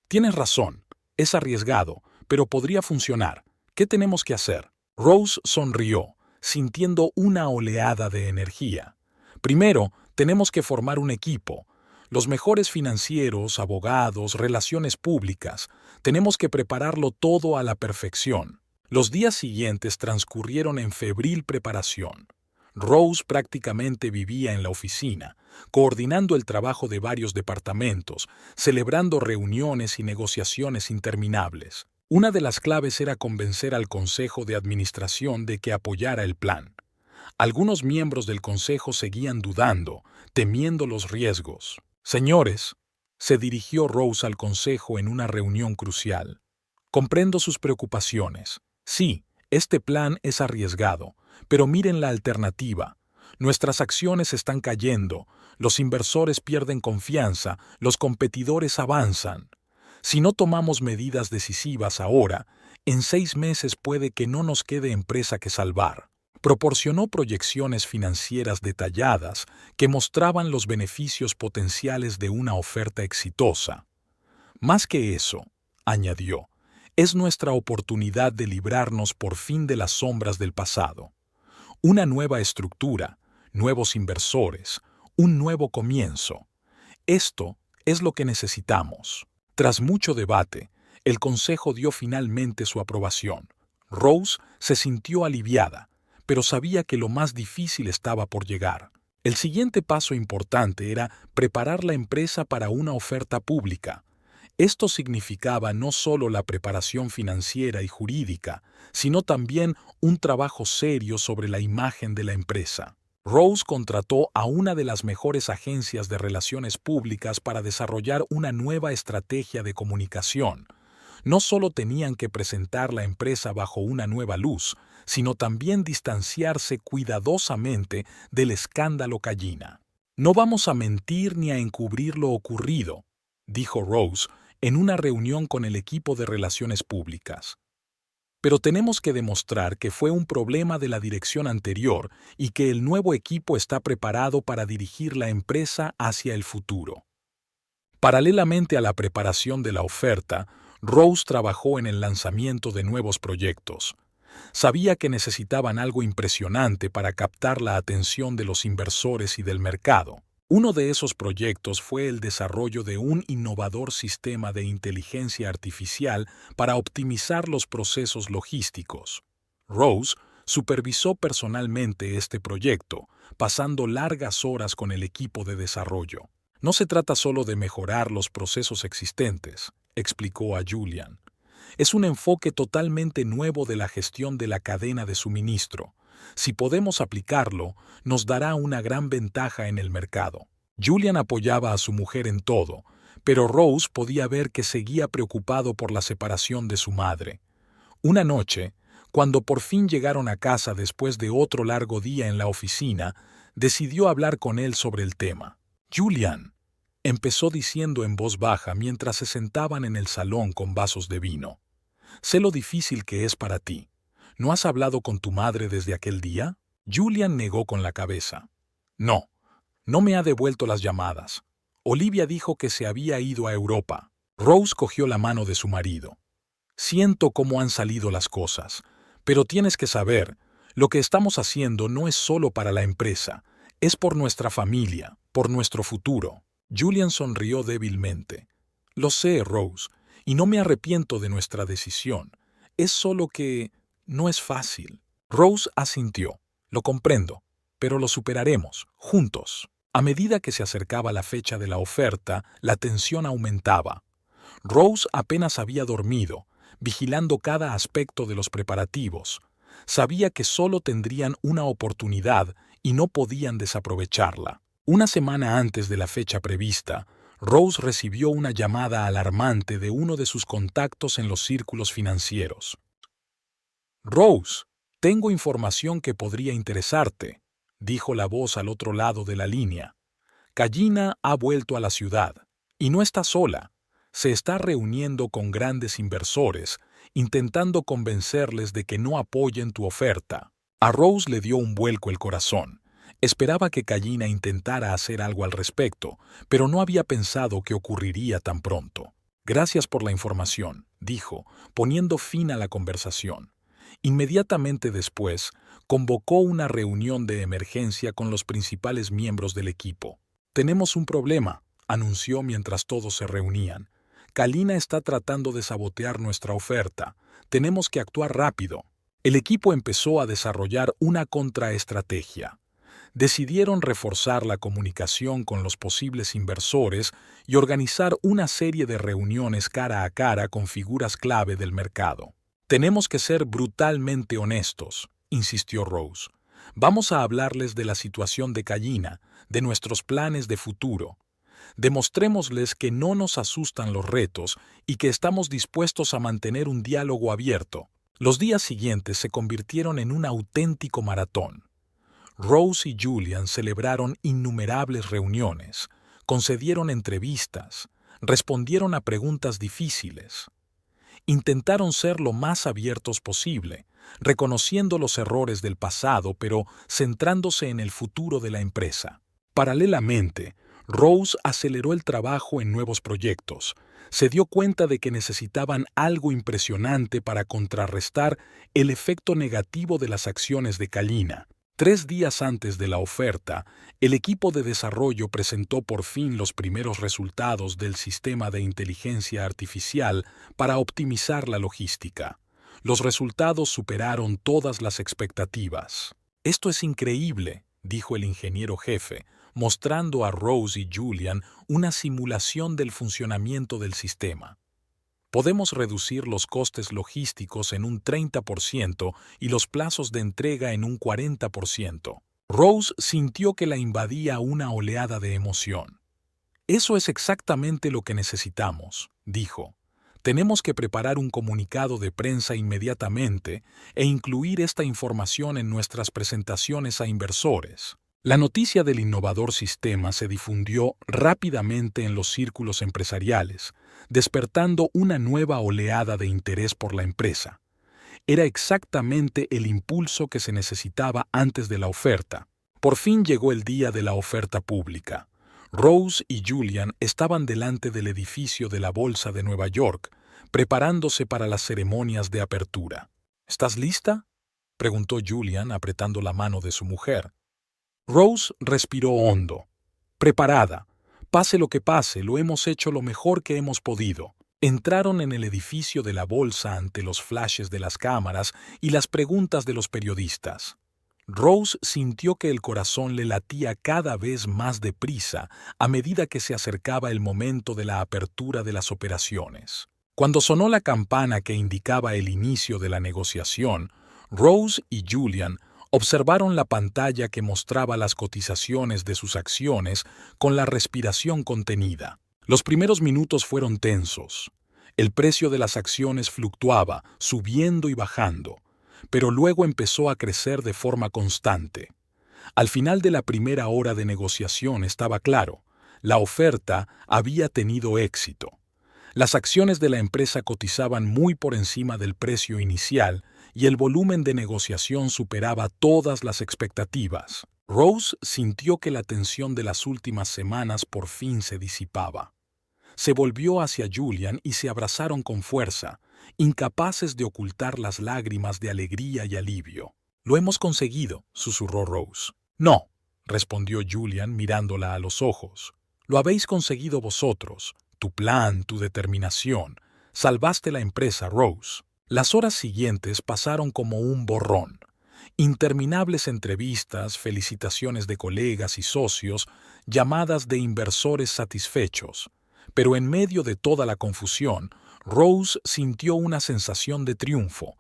Tienes razón, es arriesgado, pero podría funcionar. ¿Qué tenemos que hacer? Rose sonrió, sintiendo una oleada de energía. Primero, tenemos que formar un equipo. Los mejores financieros, abogados, relaciones públicas. Tenemos que prepararlo todo a la perfección. Los días siguientes transcurrieron en febril preparación. Rose prácticamente vivía en la oficina, coordinando el trabajo de varios departamentos, celebrando reuniones y negociaciones interminables. Una de las claves era convencer al Consejo de Administración de que apoyara el plan. Algunos miembros del Consejo seguían dudando, temiendo los riesgos. Señores, se dirigió Rose al Consejo en una reunión crucial. Comprendo sus preocupaciones. Sí, este plan es arriesgado, pero miren la alternativa. Nuestras acciones están cayendo, los inversores pierden confianza, los competidores avanzan. Si no tomamos medidas decisivas ahora, en 6 meses puede que no nos quede empresa que salvar. Proporcionó proyecciones financieras detalladas que mostraban los beneficios potenciales de una oferta exitosa. Más que eso, añadió, es nuestra oportunidad de librarnos por fin de las sombras del pasado. Una nueva estructura, nuevos inversores, un nuevo comienzo. Esto es lo que necesitamos. Tras mucho debate, el Consejo dio finalmente su aprobación. Rose se sintió aliviada, pero sabía que lo más difícil estaba por llegar. El siguiente paso importante era preparar la empresa para una oferta pública. Esto significaba no solo la preparación financiera y jurídica, sino también un trabajo serio sobre la imagen de la empresa. Rose contrató a una de las mejores agencias de relaciones públicas para desarrollar una nueva estrategia de comunicación. No solo tenían que presentar la empresa bajo una nueva luz, sino también distanciarse cuidadosamente del escándalo Callina. No vamos a mentir ni a encubrir lo ocurrido, dijo Rose en una reunión con el equipo de relaciones públicas. Pero tenemos que demostrar que fue un problema de la dirección anterior y que el nuevo equipo está preparado para dirigir la empresa hacia el futuro. Paralelamente a la preparación de la oferta, Rose trabajó en el lanzamiento de nuevos proyectos. Sabía que necesitaban algo impresionante para captar la atención de los inversores y del mercado. Uno de esos proyectos fue el desarrollo de un innovador sistema de inteligencia artificial para optimizar los procesos logísticos. Rose supervisó personalmente este proyecto, pasando largas horas con el equipo de desarrollo. No se trata solo de mejorar los procesos existentes, explicó a Julian. Es un enfoque totalmente nuevo de la gestión de la cadena de suministro. Si podemos aplicarlo, nos dará una gran ventaja en el mercado. Julian apoyaba a su mujer en todo, pero Rose podía ver que seguía preocupado por la separación de su madre. Una noche, cuando por fin llegaron a casa después de otro largo día en la oficina, decidió hablar con él sobre el tema. «Julian», empezó diciendo en voz baja mientras se sentaban en el salón con vasos de vino. «Sé lo difícil que es para ti. ¿No has hablado con tu madre desde aquel día?» Julian negó con la cabeza. «No, no me ha devuelto las llamadas. Olivia dijo que se había ido a Europa». Rose cogió la mano de su marido. «Siento cómo han salido las cosas, pero tienes que saber, lo que estamos haciendo no es solo para la empresa, es por nuestra familia, por nuestro futuro». Julian sonrió débilmente. «Lo sé, Rose, y no me arrepiento de nuestra decisión. Es solo que no es fácil». Rose asintió. «Lo comprendo, pero lo superaremos, juntos». A medida que se acercaba la fecha de la oferta, la tensión aumentaba. Rose apenas había dormido, vigilando cada aspecto de los preparativos. Sabía que solo tendrían una oportunidad y no podían desaprovecharla. Una semana antes de la fecha prevista, Rose recibió una llamada alarmante de uno de sus contactos en los círculos financieros. «Rose, tengo información que podría interesarte», dijo la voz al otro lado de la línea. «Callina ha vuelto a la ciudad, y no está sola. Se está reuniendo con grandes inversores, intentando convencerles de que no apoyen tu oferta». A Rose le dio un vuelco el corazón. Esperaba que Callina intentara hacer algo al respecto, pero no había pensado que ocurriría tan pronto. «Gracias por la información», dijo, poniendo fin a la conversación. Inmediatamente después, convocó una reunión de emergencia con los principales miembros del equipo. «Tenemos un problema», anunció mientras todos se reunían. «Callina está tratando de sabotear nuestra oferta. Tenemos que actuar rápido». El equipo empezó a desarrollar una contraestrategia. Decidieron reforzar la comunicación con los posibles inversores y organizar una serie de reuniones cara a cara con figuras clave del mercado. «Tenemos que ser brutalmente honestos», insistió Rose. «Vamos a hablarles de la situación de Callina, de nuestros planes de futuro. Demostrémosles que no nos asustan los retos y que estamos dispuestos a mantener un diálogo abierto». Los días siguientes se convirtieron en un auténtico maratón. Rose y Julian celebraron innumerables reuniones, concedieron entrevistas, respondieron a preguntas difíciles. Intentaron ser lo más abiertos posible, reconociendo los errores del pasado pero centrándose en el futuro de la empresa. Paralelamente, Rose aceleró el trabajo en nuevos proyectos. Se dio cuenta de que necesitaban algo impresionante para contrarrestar el efecto negativo de las acciones de Callina. 3 días antes de la oferta, el equipo de desarrollo presentó por fin los primeros resultados del sistema de inteligencia artificial para optimizar la logística. Los resultados superaron todas las expectativas. «Esto es increíble», dijo el ingeniero jefe, mostrando a Rose y Julian una simulación del funcionamiento del sistema. «Podemos reducir los costes logísticos en un 30% y los plazos de entrega en un 40%. Rose sintió que la invadía una oleada de emoción. «Eso es exactamente lo que necesitamos», dijo. «Tenemos que preparar un comunicado de prensa inmediatamente e incluir esta información en nuestras presentaciones a inversores». La noticia del innovador sistema se difundió rápidamente en los círculos empresariales, despertando una nueva oleada de interés por la empresa. Era exactamente el impulso que se necesitaba antes de la oferta. Por fin llegó el día de la oferta pública. Rose y Julian estaban delante del edificio de la Bolsa de Nueva York, preparándose para las ceremonias de apertura. «¿Estás lista?», preguntó Julian apretando la mano de su mujer. Rose respiró hondo. «Preparada. Pase lo que pase, lo hemos hecho lo mejor que hemos podido». Entraron en el edificio de la bolsa ante los flashes de las cámaras y las preguntas de los periodistas. Rose sintió que el corazón le latía cada vez más deprisa a medida que se acercaba el momento de la apertura de las operaciones. Cuando sonó la campana que indicaba el inicio de la negociación, Rose y Julian Observaron la pantalla que mostraba las cotizaciones de sus acciones con la respiración contenida. Los primeros minutos fueron tensos. El precio de las acciones fluctuaba, subiendo y bajando, pero luego empezó a crecer de forma constante. Al final de la primera hora de negociación estaba claro, la oferta había tenido éxito. Las acciones de la empresa cotizaban muy por encima del precio inicial y el volumen de negociación superaba todas las expectativas. Rose sintió que la tensión de las últimas semanas por fin se disipaba. Se volvió hacia Julian y se abrazaron con fuerza, incapaces de ocultar las lágrimas de alegría y alivio. «Lo hemos conseguido», susurró Rose. «No», respondió Julian mirándola a los ojos. «Lo habéis conseguido vosotros. Tu plan, tu determinación. Salvaste la empresa, Rose». Las horas siguientes pasaron como un borrón. Interminables entrevistas, felicitaciones de colegas y socios, llamadas de inversores satisfechos. Pero en medio de toda la confusión, Rose sintió una sensación de triunfo.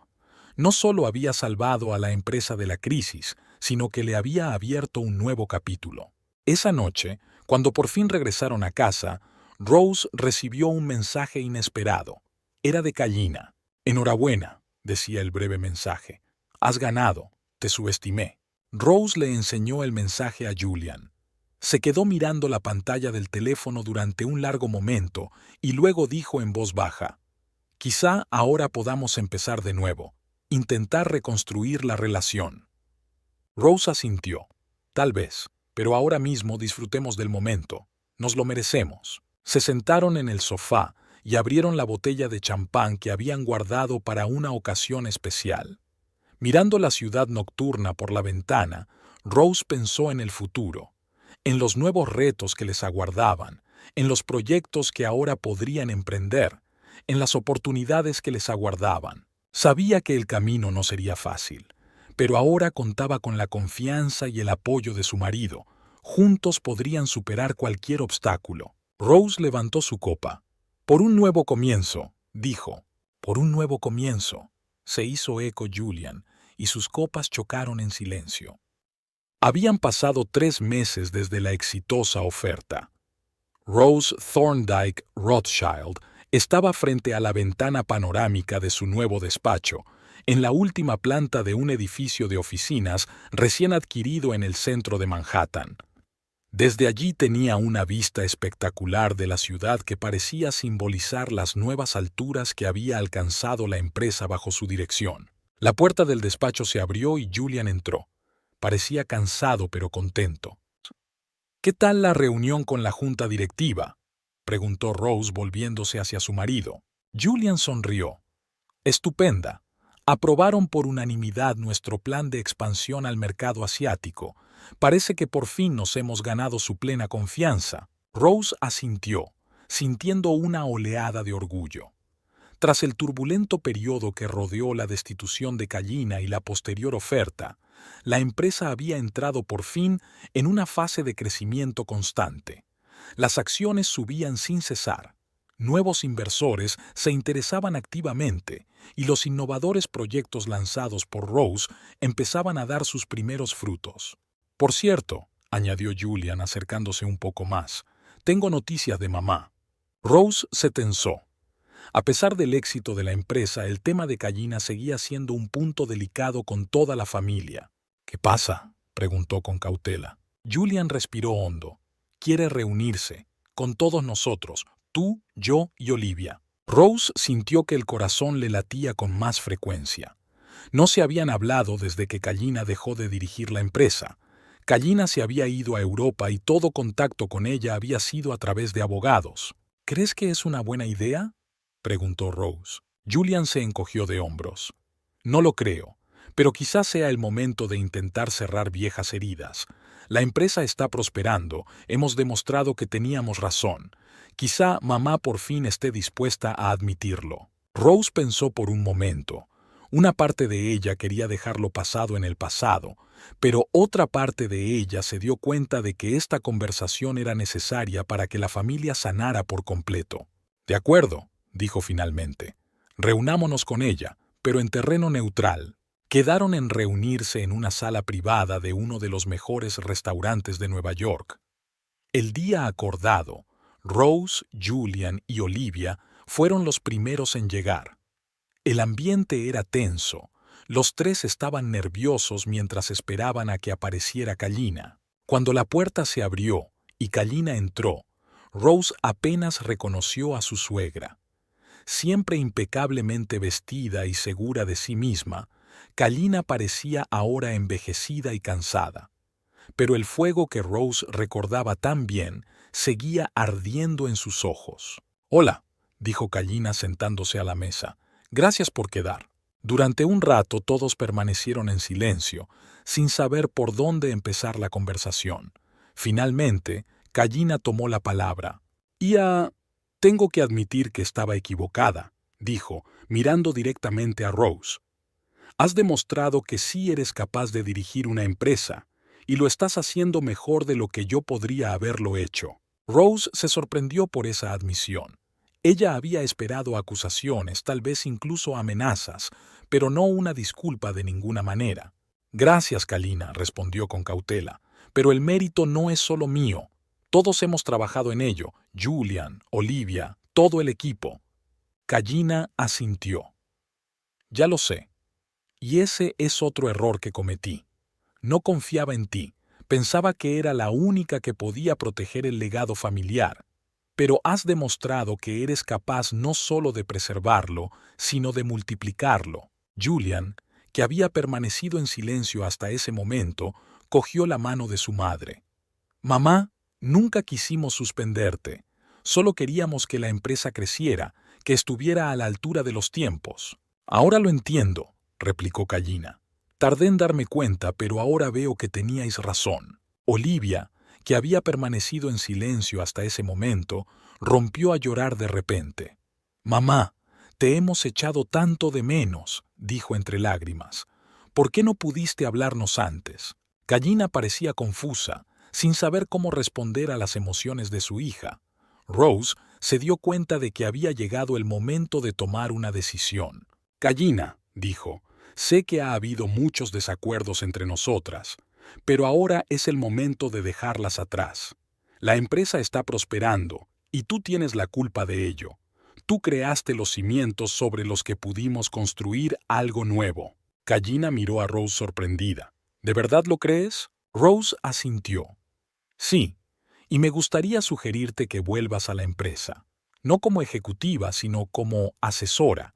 No solo había salvado a la empresa de la crisis, sino que le había abierto un nuevo capítulo. Esa noche, cuando por fin regresaron a casa, Rose recibió un mensaje inesperado. Era de Callina. «Enhorabuena», decía el breve mensaje. «Has ganado. Te subestimé». Rose le enseñó el mensaje a Julian. Se quedó mirando la pantalla del teléfono durante un largo momento y luego dijo en voz baja, «Quizá ahora podamos empezar de nuevo, intentar reconstruir la relación». Rose asintió. «Tal vez, pero ahora mismo disfrutemos del momento. Nos lo merecemos». Se sentaron en el sofá y abrieron la botella de champán que habían guardado para una ocasión especial. Mirando la ciudad nocturna por la ventana, Rose pensó en el futuro, en los nuevos retos que les aguardaban, en los proyectos que ahora podrían emprender, en las oportunidades que les aguardaban. Sabía que el camino no sería fácil, pero ahora contaba con la confianza y el apoyo de su marido. Juntos podrían superar cualquier obstáculo. Rose levantó su copa. «Por un nuevo comienzo», dijo. «Por un nuevo comienzo», se hizo eco Julian, y sus copas chocaron en silencio. Habían pasado 3 meses desde la exitosa oferta. Rose Thorndike Rothschild estaba frente a la ventana panorámica de su nuevo despacho, en la última planta de un edificio de oficinas recién adquirido en el centro de Manhattan. Desde allí tenía una vista espectacular de la ciudad que parecía simbolizar las nuevas alturas que había alcanzado la empresa bajo su dirección. La puerta del despacho se abrió y Julian entró. Parecía cansado pero contento. «¿Qué tal la reunión con la junta directiva?», preguntó Rose volviéndose hacia su marido. Julian sonrió. «Estupenda. Aprobaron por unanimidad nuestro plan de expansión al mercado asiático. Parece que por fin nos hemos ganado su plena confianza». Rose asintió, sintiendo una oleada de orgullo. Tras el turbulento periodo que rodeó la destitución de Callina y la posterior oferta, la empresa había entrado por fin en una fase de crecimiento constante. Las acciones subían sin cesar. Nuevos inversores se interesaban activamente y los innovadores proyectos lanzados por Rose empezaban a dar sus primeros frutos. «Por cierto», añadió Julian acercándose un poco más, «tengo noticias de mamá». Rose se tensó. A pesar del éxito de la empresa, el tema de Callina seguía siendo un punto delicado con toda la familia. «¿Qué pasa?», preguntó con cautela. Julian respiró hondo. «Quiere reunirse, con todos nosotros, tú, yo y Olivia». Rose sintió que el corazón le latía con más frecuencia. No se habían hablado desde que Callina dejó de dirigir la empresa. Callina se había ido a Europa y todo contacto con ella había sido a través de abogados. «¿Crees que es una buena idea?», preguntó Rose. Julian se encogió de hombros. «No lo creo, pero quizás sea el momento de intentar cerrar viejas heridas. La empresa está prosperando, hemos demostrado que teníamos razón. Quizá mamá por fin esté dispuesta a admitirlo». Rose pensó por un momento. Una parte de ella quería dejarlo pasado en el pasado, pero otra parte de ella se dio cuenta de que esta conversación era necesaria para que la familia sanara por completo. «De acuerdo», dijo finalmente. «Reunámonos con ella, pero en terreno neutral. Quedaron en reunirse en una sala privada de uno de los mejores restaurantes de Nueva York. El día acordado, Rose, Julian y Olivia fueron los primeros en llegar. El ambiente era tenso. Los tres estaban nerviosos mientras esperaban a que apareciera Kallina. Cuando la puerta se abrió y Kallina entró, Rose apenas reconoció a su suegra. Siempre impecablemente vestida y segura de sí misma, Kallina parecía ahora envejecida y cansada. Pero el fuego que Rose recordaba tan bien seguía ardiendo en sus ojos. «Hola», dijo Kallina sentándose a la mesa. «Gracias por quedar». Durante un rato todos permanecieron en silencio, sin saber por dónde empezar la conversación. Finalmente, Kallina tomó la palabra. Tengo que admitir que estaba equivocada», dijo, mirando directamente a Rose. «Has demostrado que sí eres capaz de dirigir una empresa, y lo estás haciendo mejor de lo que yo podría haberlo hecho». Rose se sorprendió por esa admisión. Ella había esperado acusaciones, tal vez incluso amenazas, pero no una disculpa de ninguna manera. «Gracias, Kallina», respondió con cautela, «pero el mérito no es solo mío. Todos hemos trabajado en ello, Julian, Olivia, todo el equipo». Kallina asintió. «Ya lo sé. Y ese es otro error que cometí. No confiaba en ti. Pensaba que era la única que podía proteger el legado familiar. Pero has demostrado que eres capaz no solo de preservarlo, sino de multiplicarlo». Julian, que había permanecido en silencio hasta ese momento, cogió la mano de su madre. «Mamá, nunca quisimos suspenderte. Solo queríamos que la empresa creciera, que estuviera a la altura de los tiempos». «Ahora lo entiendo», replicó Kallina. «Tardé en darme cuenta, pero ahora veo que teníais razón». Olivia, que había permanecido en silencio hasta ese momento, rompió a llorar de repente. «Mamá, te hemos echado tanto de menos», dijo entre lágrimas. «¿Por qué no pudiste hablarnos antes?». Kallina parecía confusa, sin saber cómo responder a las emociones de su hija. Rose se dio cuenta de que había llegado el momento de tomar una decisión. «Kallina», dijo, «sé que ha habido muchos desacuerdos entre nosotras, pero ahora es el momento de dejarlas atrás. La empresa está prosperando, y tú tienes la culpa de ello. Tú creaste los cimientos sobre los que pudimos construir algo nuevo». Kallina miró a Rose sorprendida. «¿De verdad lo crees?». Rose asintió. «Sí, y me gustaría sugerirte que vuelvas a la empresa. No como ejecutiva, sino como asesora.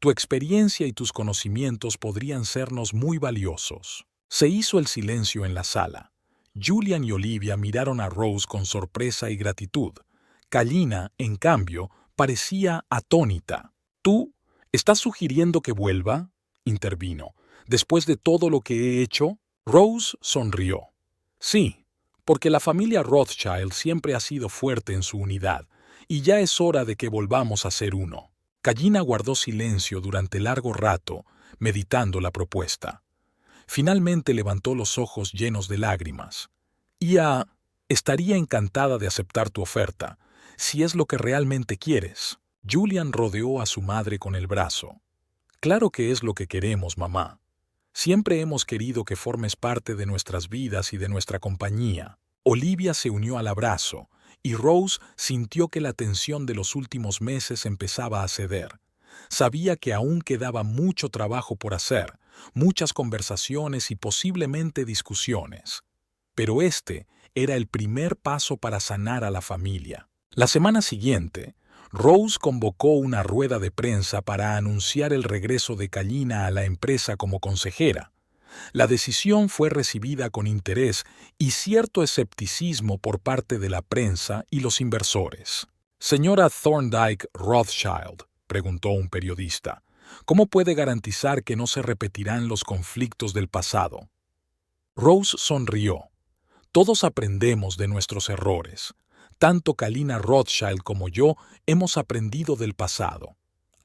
Tu experiencia y tus conocimientos podrían sernos muy valiosos». Se hizo el silencio en la sala. Julian y Olivia miraron a Rose con sorpresa y gratitud. Kallina, en cambio, parecía atónita. «¿Tú estás sugiriendo que vuelva?», intervino. «¿Después de todo lo que he hecho?». Rose sonrió. «Sí, porque la familia Rothschild siempre ha sido fuerte en su unidad, y ya es hora de que volvamos a ser uno». Kallina guardó silencio durante largo rato, meditando la propuesta. Finalmente levantó los ojos llenos de lágrimas. «Estaría encantada de aceptar tu oferta, si es lo que realmente quieres». Julian rodeó a su madre con el brazo. «Claro que es lo que queremos, mamá. Siempre hemos querido que formes parte de nuestras vidas y de nuestra compañía». Olivia se unió al abrazo, y Rose sintió que la tensión de los últimos meses empezaba a ceder. Sabía que aún quedaba mucho trabajo por hacer, muchas conversaciones y posiblemente discusiones. Pero este era el primer paso para sanar a la familia. La semana siguiente, Rose convocó una rueda de prensa para anunciar el regreso de Kallina a la empresa como consejera. La decisión fue recibida con interés y cierto escepticismo por parte de la prensa y los inversores. «Señora Thorndike Rothschild», preguntó un periodista, «¿cómo puede garantizar que no se repetirán los conflictos del pasado?». Rose sonrió. «Todos aprendemos de nuestros errores. Tanto Kallina Rothschild como yo hemos aprendido del pasado.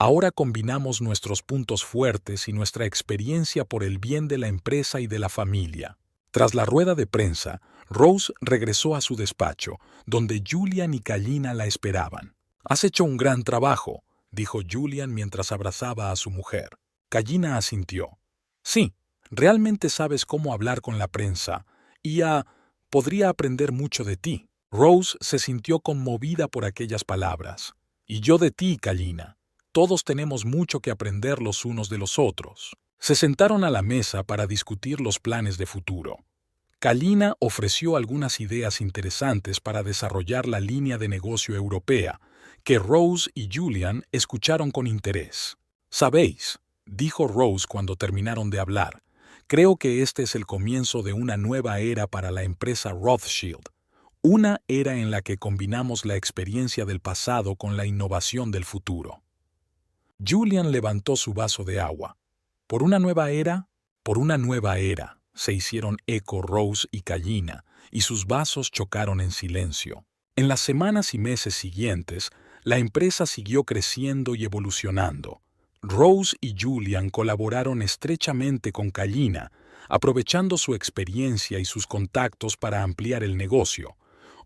Ahora combinamos nuestros puntos fuertes y nuestra experiencia por el bien de la empresa y de la familia». Tras la rueda de prensa, Rose regresó a su despacho, donde Julian y Kallina la esperaban. «Has hecho un gran trabajo», dijo Julian mientras abrazaba a su mujer. Kallina asintió. Sí, realmente sabes cómo hablar con la prensa y podría aprender mucho de ti. Rose se sintió conmovida por aquellas palabras. Y yo de ti, Kalina. Todos tenemos mucho que aprender los unos de los otros. Se sentaron a la mesa para discutir los planes de futuro. Kalina ofreció algunas ideas interesantes para desarrollar la línea de negocio europea, que Rose y Julian escucharon con interés. «Sabéis», dijo Rose cuando terminaron de hablar, «creo que este es el comienzo de una nueva era para la empresa Rothschild, una era en la que combinamos la experiencia del pasado con la innovación del futuro». Julian levantó su vaso de agua. ¿Por una nueva era? Por una nueva era, se hicieron eco Rose y Kalina, y sus vasos chocaron en silencio. En las semanas y meses siguientes, la empresa siguió creciendo y evolucionando. Rose y Julian colaboraron estrechamente con Kalina, aprovechando su experiencia y sus contactos para ampliar el negocio.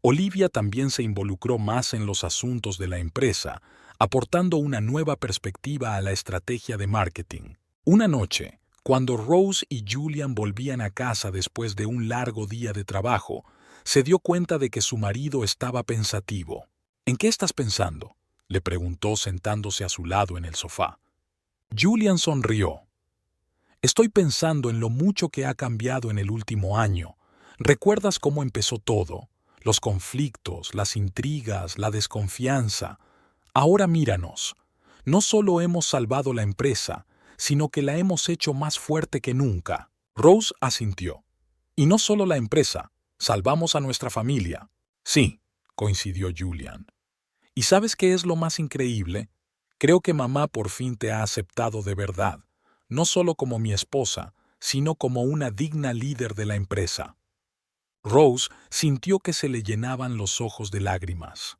Olivia también se involucró más en los asuntos de la empresa, aportando una nueva perspectiva a la estrategia de marketing. Una noche, cuando Rose y Julian volvían a casa después de un largo día de trabajo, se dio cuenta de que su marido estaba pensativo. «¿En qué estás pensando?», le preguntó sentándose a su lado en el sofá. Julian sonrió. «Estoy pensando en lo mucho que ha cambiado en el último año. ¿Recuerdas cómo empezó todo? Los conflictos, las intrigas, la desconfianza. Ahora míranos. No solo hemos salvado la empresa, sino que la hemos hecho más fuerte que nunca». Rose asintió. «Y no solo la empresa, salvamos a nuestra familia». «Sí», coincidió Julian. «¿Y sabes qué es lo más increíble? Creo que mamá por fin te ha aceptado de verdad, no solo como mi esposa, sino como una digna líder de la empresa». Rose sintió que se le llenaban los ojos de lágrimas.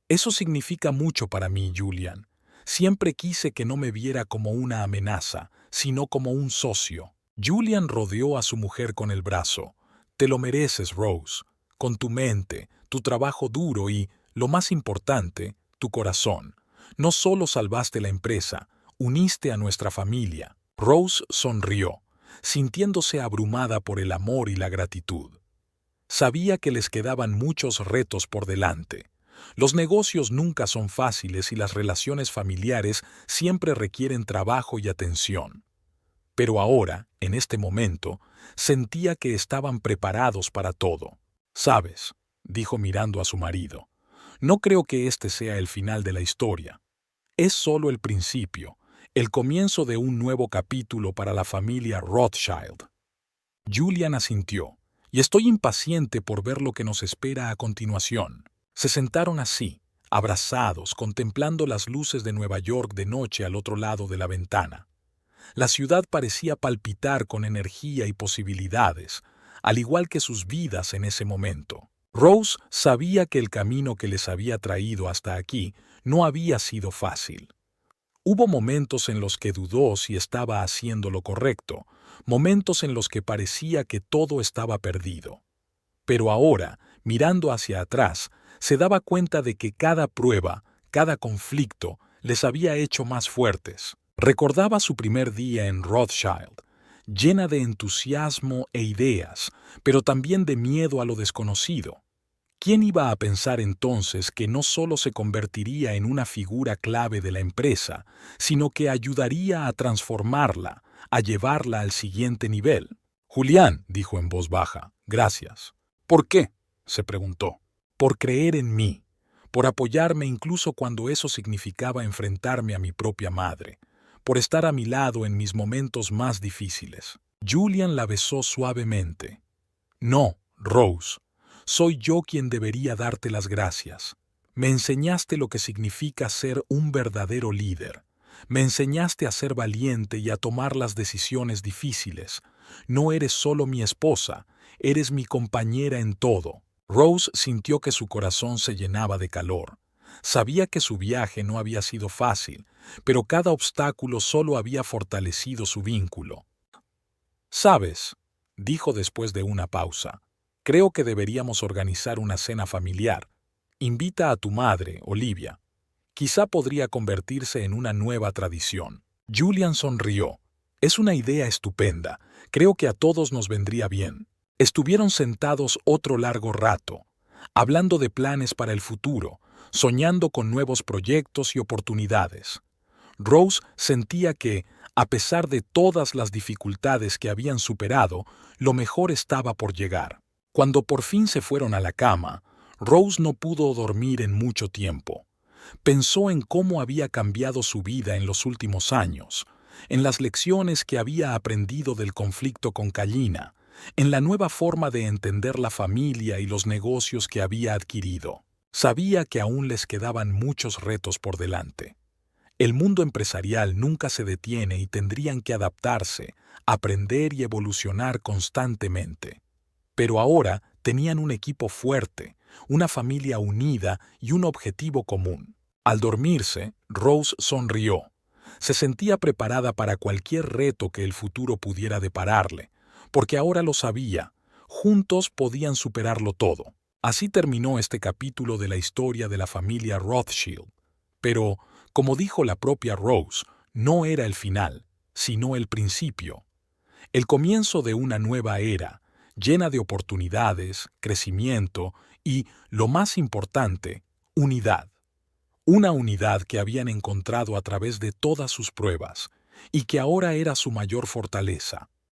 «Eso significa mucho para mí, Julian. Siempre quise que no me viera como una amenaza, sino como un socio». Julian rodeó a su mujer con el brazo. «Te lo mereces, Rose. Con tu mente, tu trabajo duro y, lo más importante, tu corazón. No solo salvaste la empresa, uniste a nuestra familia». Rose sonrió, sintiéndose abrumada por el amor y la gratitud. Sabía que les quedaban muchos retos por delante. Los negocios nunca son fáciles y las relaciones familiares siempre requieren trabajo y atención. Pero ahora, en este momento, sentía que estaban preparados para todo. «¿Sabes?», dijo mirando a su marido, «no creo que este sea el final de la historia. Es solo el principio, el comienzo de un nuevo capítulo para la familia Rothschild». Julian asintió, «y estoy impaciente por ver lo que nos espera a continuación». Se sentaron así, abrazados, contemplando las luces de Nueva York de noche al otro lado de la ventana. La ciudad parecía palpitar con energía y posibilidades, al igual que sus vidas en ese momento. Rose sabía que el camino que les había traído hasta aquí no había sido fácil. Hubo momentos en los que dudó si estaba haciendo lo correcto, momentos en los que parecía que todo estaba perdido. Pero ahora, mirando hacia atrás, se daba cuenta de que cada prueba, cada conflicto, les había hecho más fuertes. Recordaba su primer día en Rothschild, llena de entusiasmo e ideas, pero también de miedo a lo desconocido. ¿Quién iba a pensar entonces que no solo se convertiría en una figura clave de la empresa, sino que ayudaría a transformarla, a llevarla al siguiente nivel? «Julián», dijo en voz baja, «gracias». «¿Por qué?», se preguntó. «Por creer en mí, por apoyarme incluso cuando eso significaba enfrentarme a mi propia madre, por estar a mi lado en mis momentos más difíciles». Julian la besó suavemente. «No, Rose, soy yo quien debería darte las gracias. Me enseñaste lo que significa ser un verdadero líder. Me enseñaste a ser valiente y a tomar las decisiones difíciles. No eres solo mi esposa, eres mi compañera en todo». Rose sintió que su corazón se llenaba de calor. Sabía que su viaje no había sido fácil, pero cada obstáculo solo había fortalecido su vínculo. «¿Sabes?», dijo después de una pausa, «creo que deberíamos organizar una cena familiar. Invita a tu madre, Olivia. Quizá podría convertirse en una nueva tradición». Julian sonrió. Es una idea estupenda. Creo que a todos nos vendría bien. Estuvieron sentados otro largo rato, hablando de planes para el futuro, soñando con nuevos proyectos y oportunidades. Rose sentía que, a pesar de todas las dificultades que habían superado, lo mejor estaba por llegar. Cuando por fin se fueron a la cama, Rose no pudo dormir en mucho tiempo. Pensó en cómo había cambiado su vida en los últimos años, en las lecciones que había aprendido del conflicto con Callina, en la nueva forma de entender la familia y los negocios que había adquirido. Sabía que aún les quedaban muchos retos por delante. El mundo empresarial nunca se detiene y tendrían que adaptarse, aprender y evolucionar constantemente. Pero ahora tenían un equipo fuerte, una familia unida y un objetivo común. Al dormirse, Rose sonrió. Se sentía preparada para cualquier reto que el futuro pudiera depararle, porque ahora lo sabía, juntos podían superarlo todo. Así terminó este capítulo de la historia de la familia Rothschild. Pero, como dijo la propia Rose, no era el final, sino el principio. El comienzo de una nueva era, llena de oportunidades, crecimiento y, lo más importante, unidad. Una unidad que habían encontrado a través de todas sus pruebas y que ahora era su mayor fortaleza.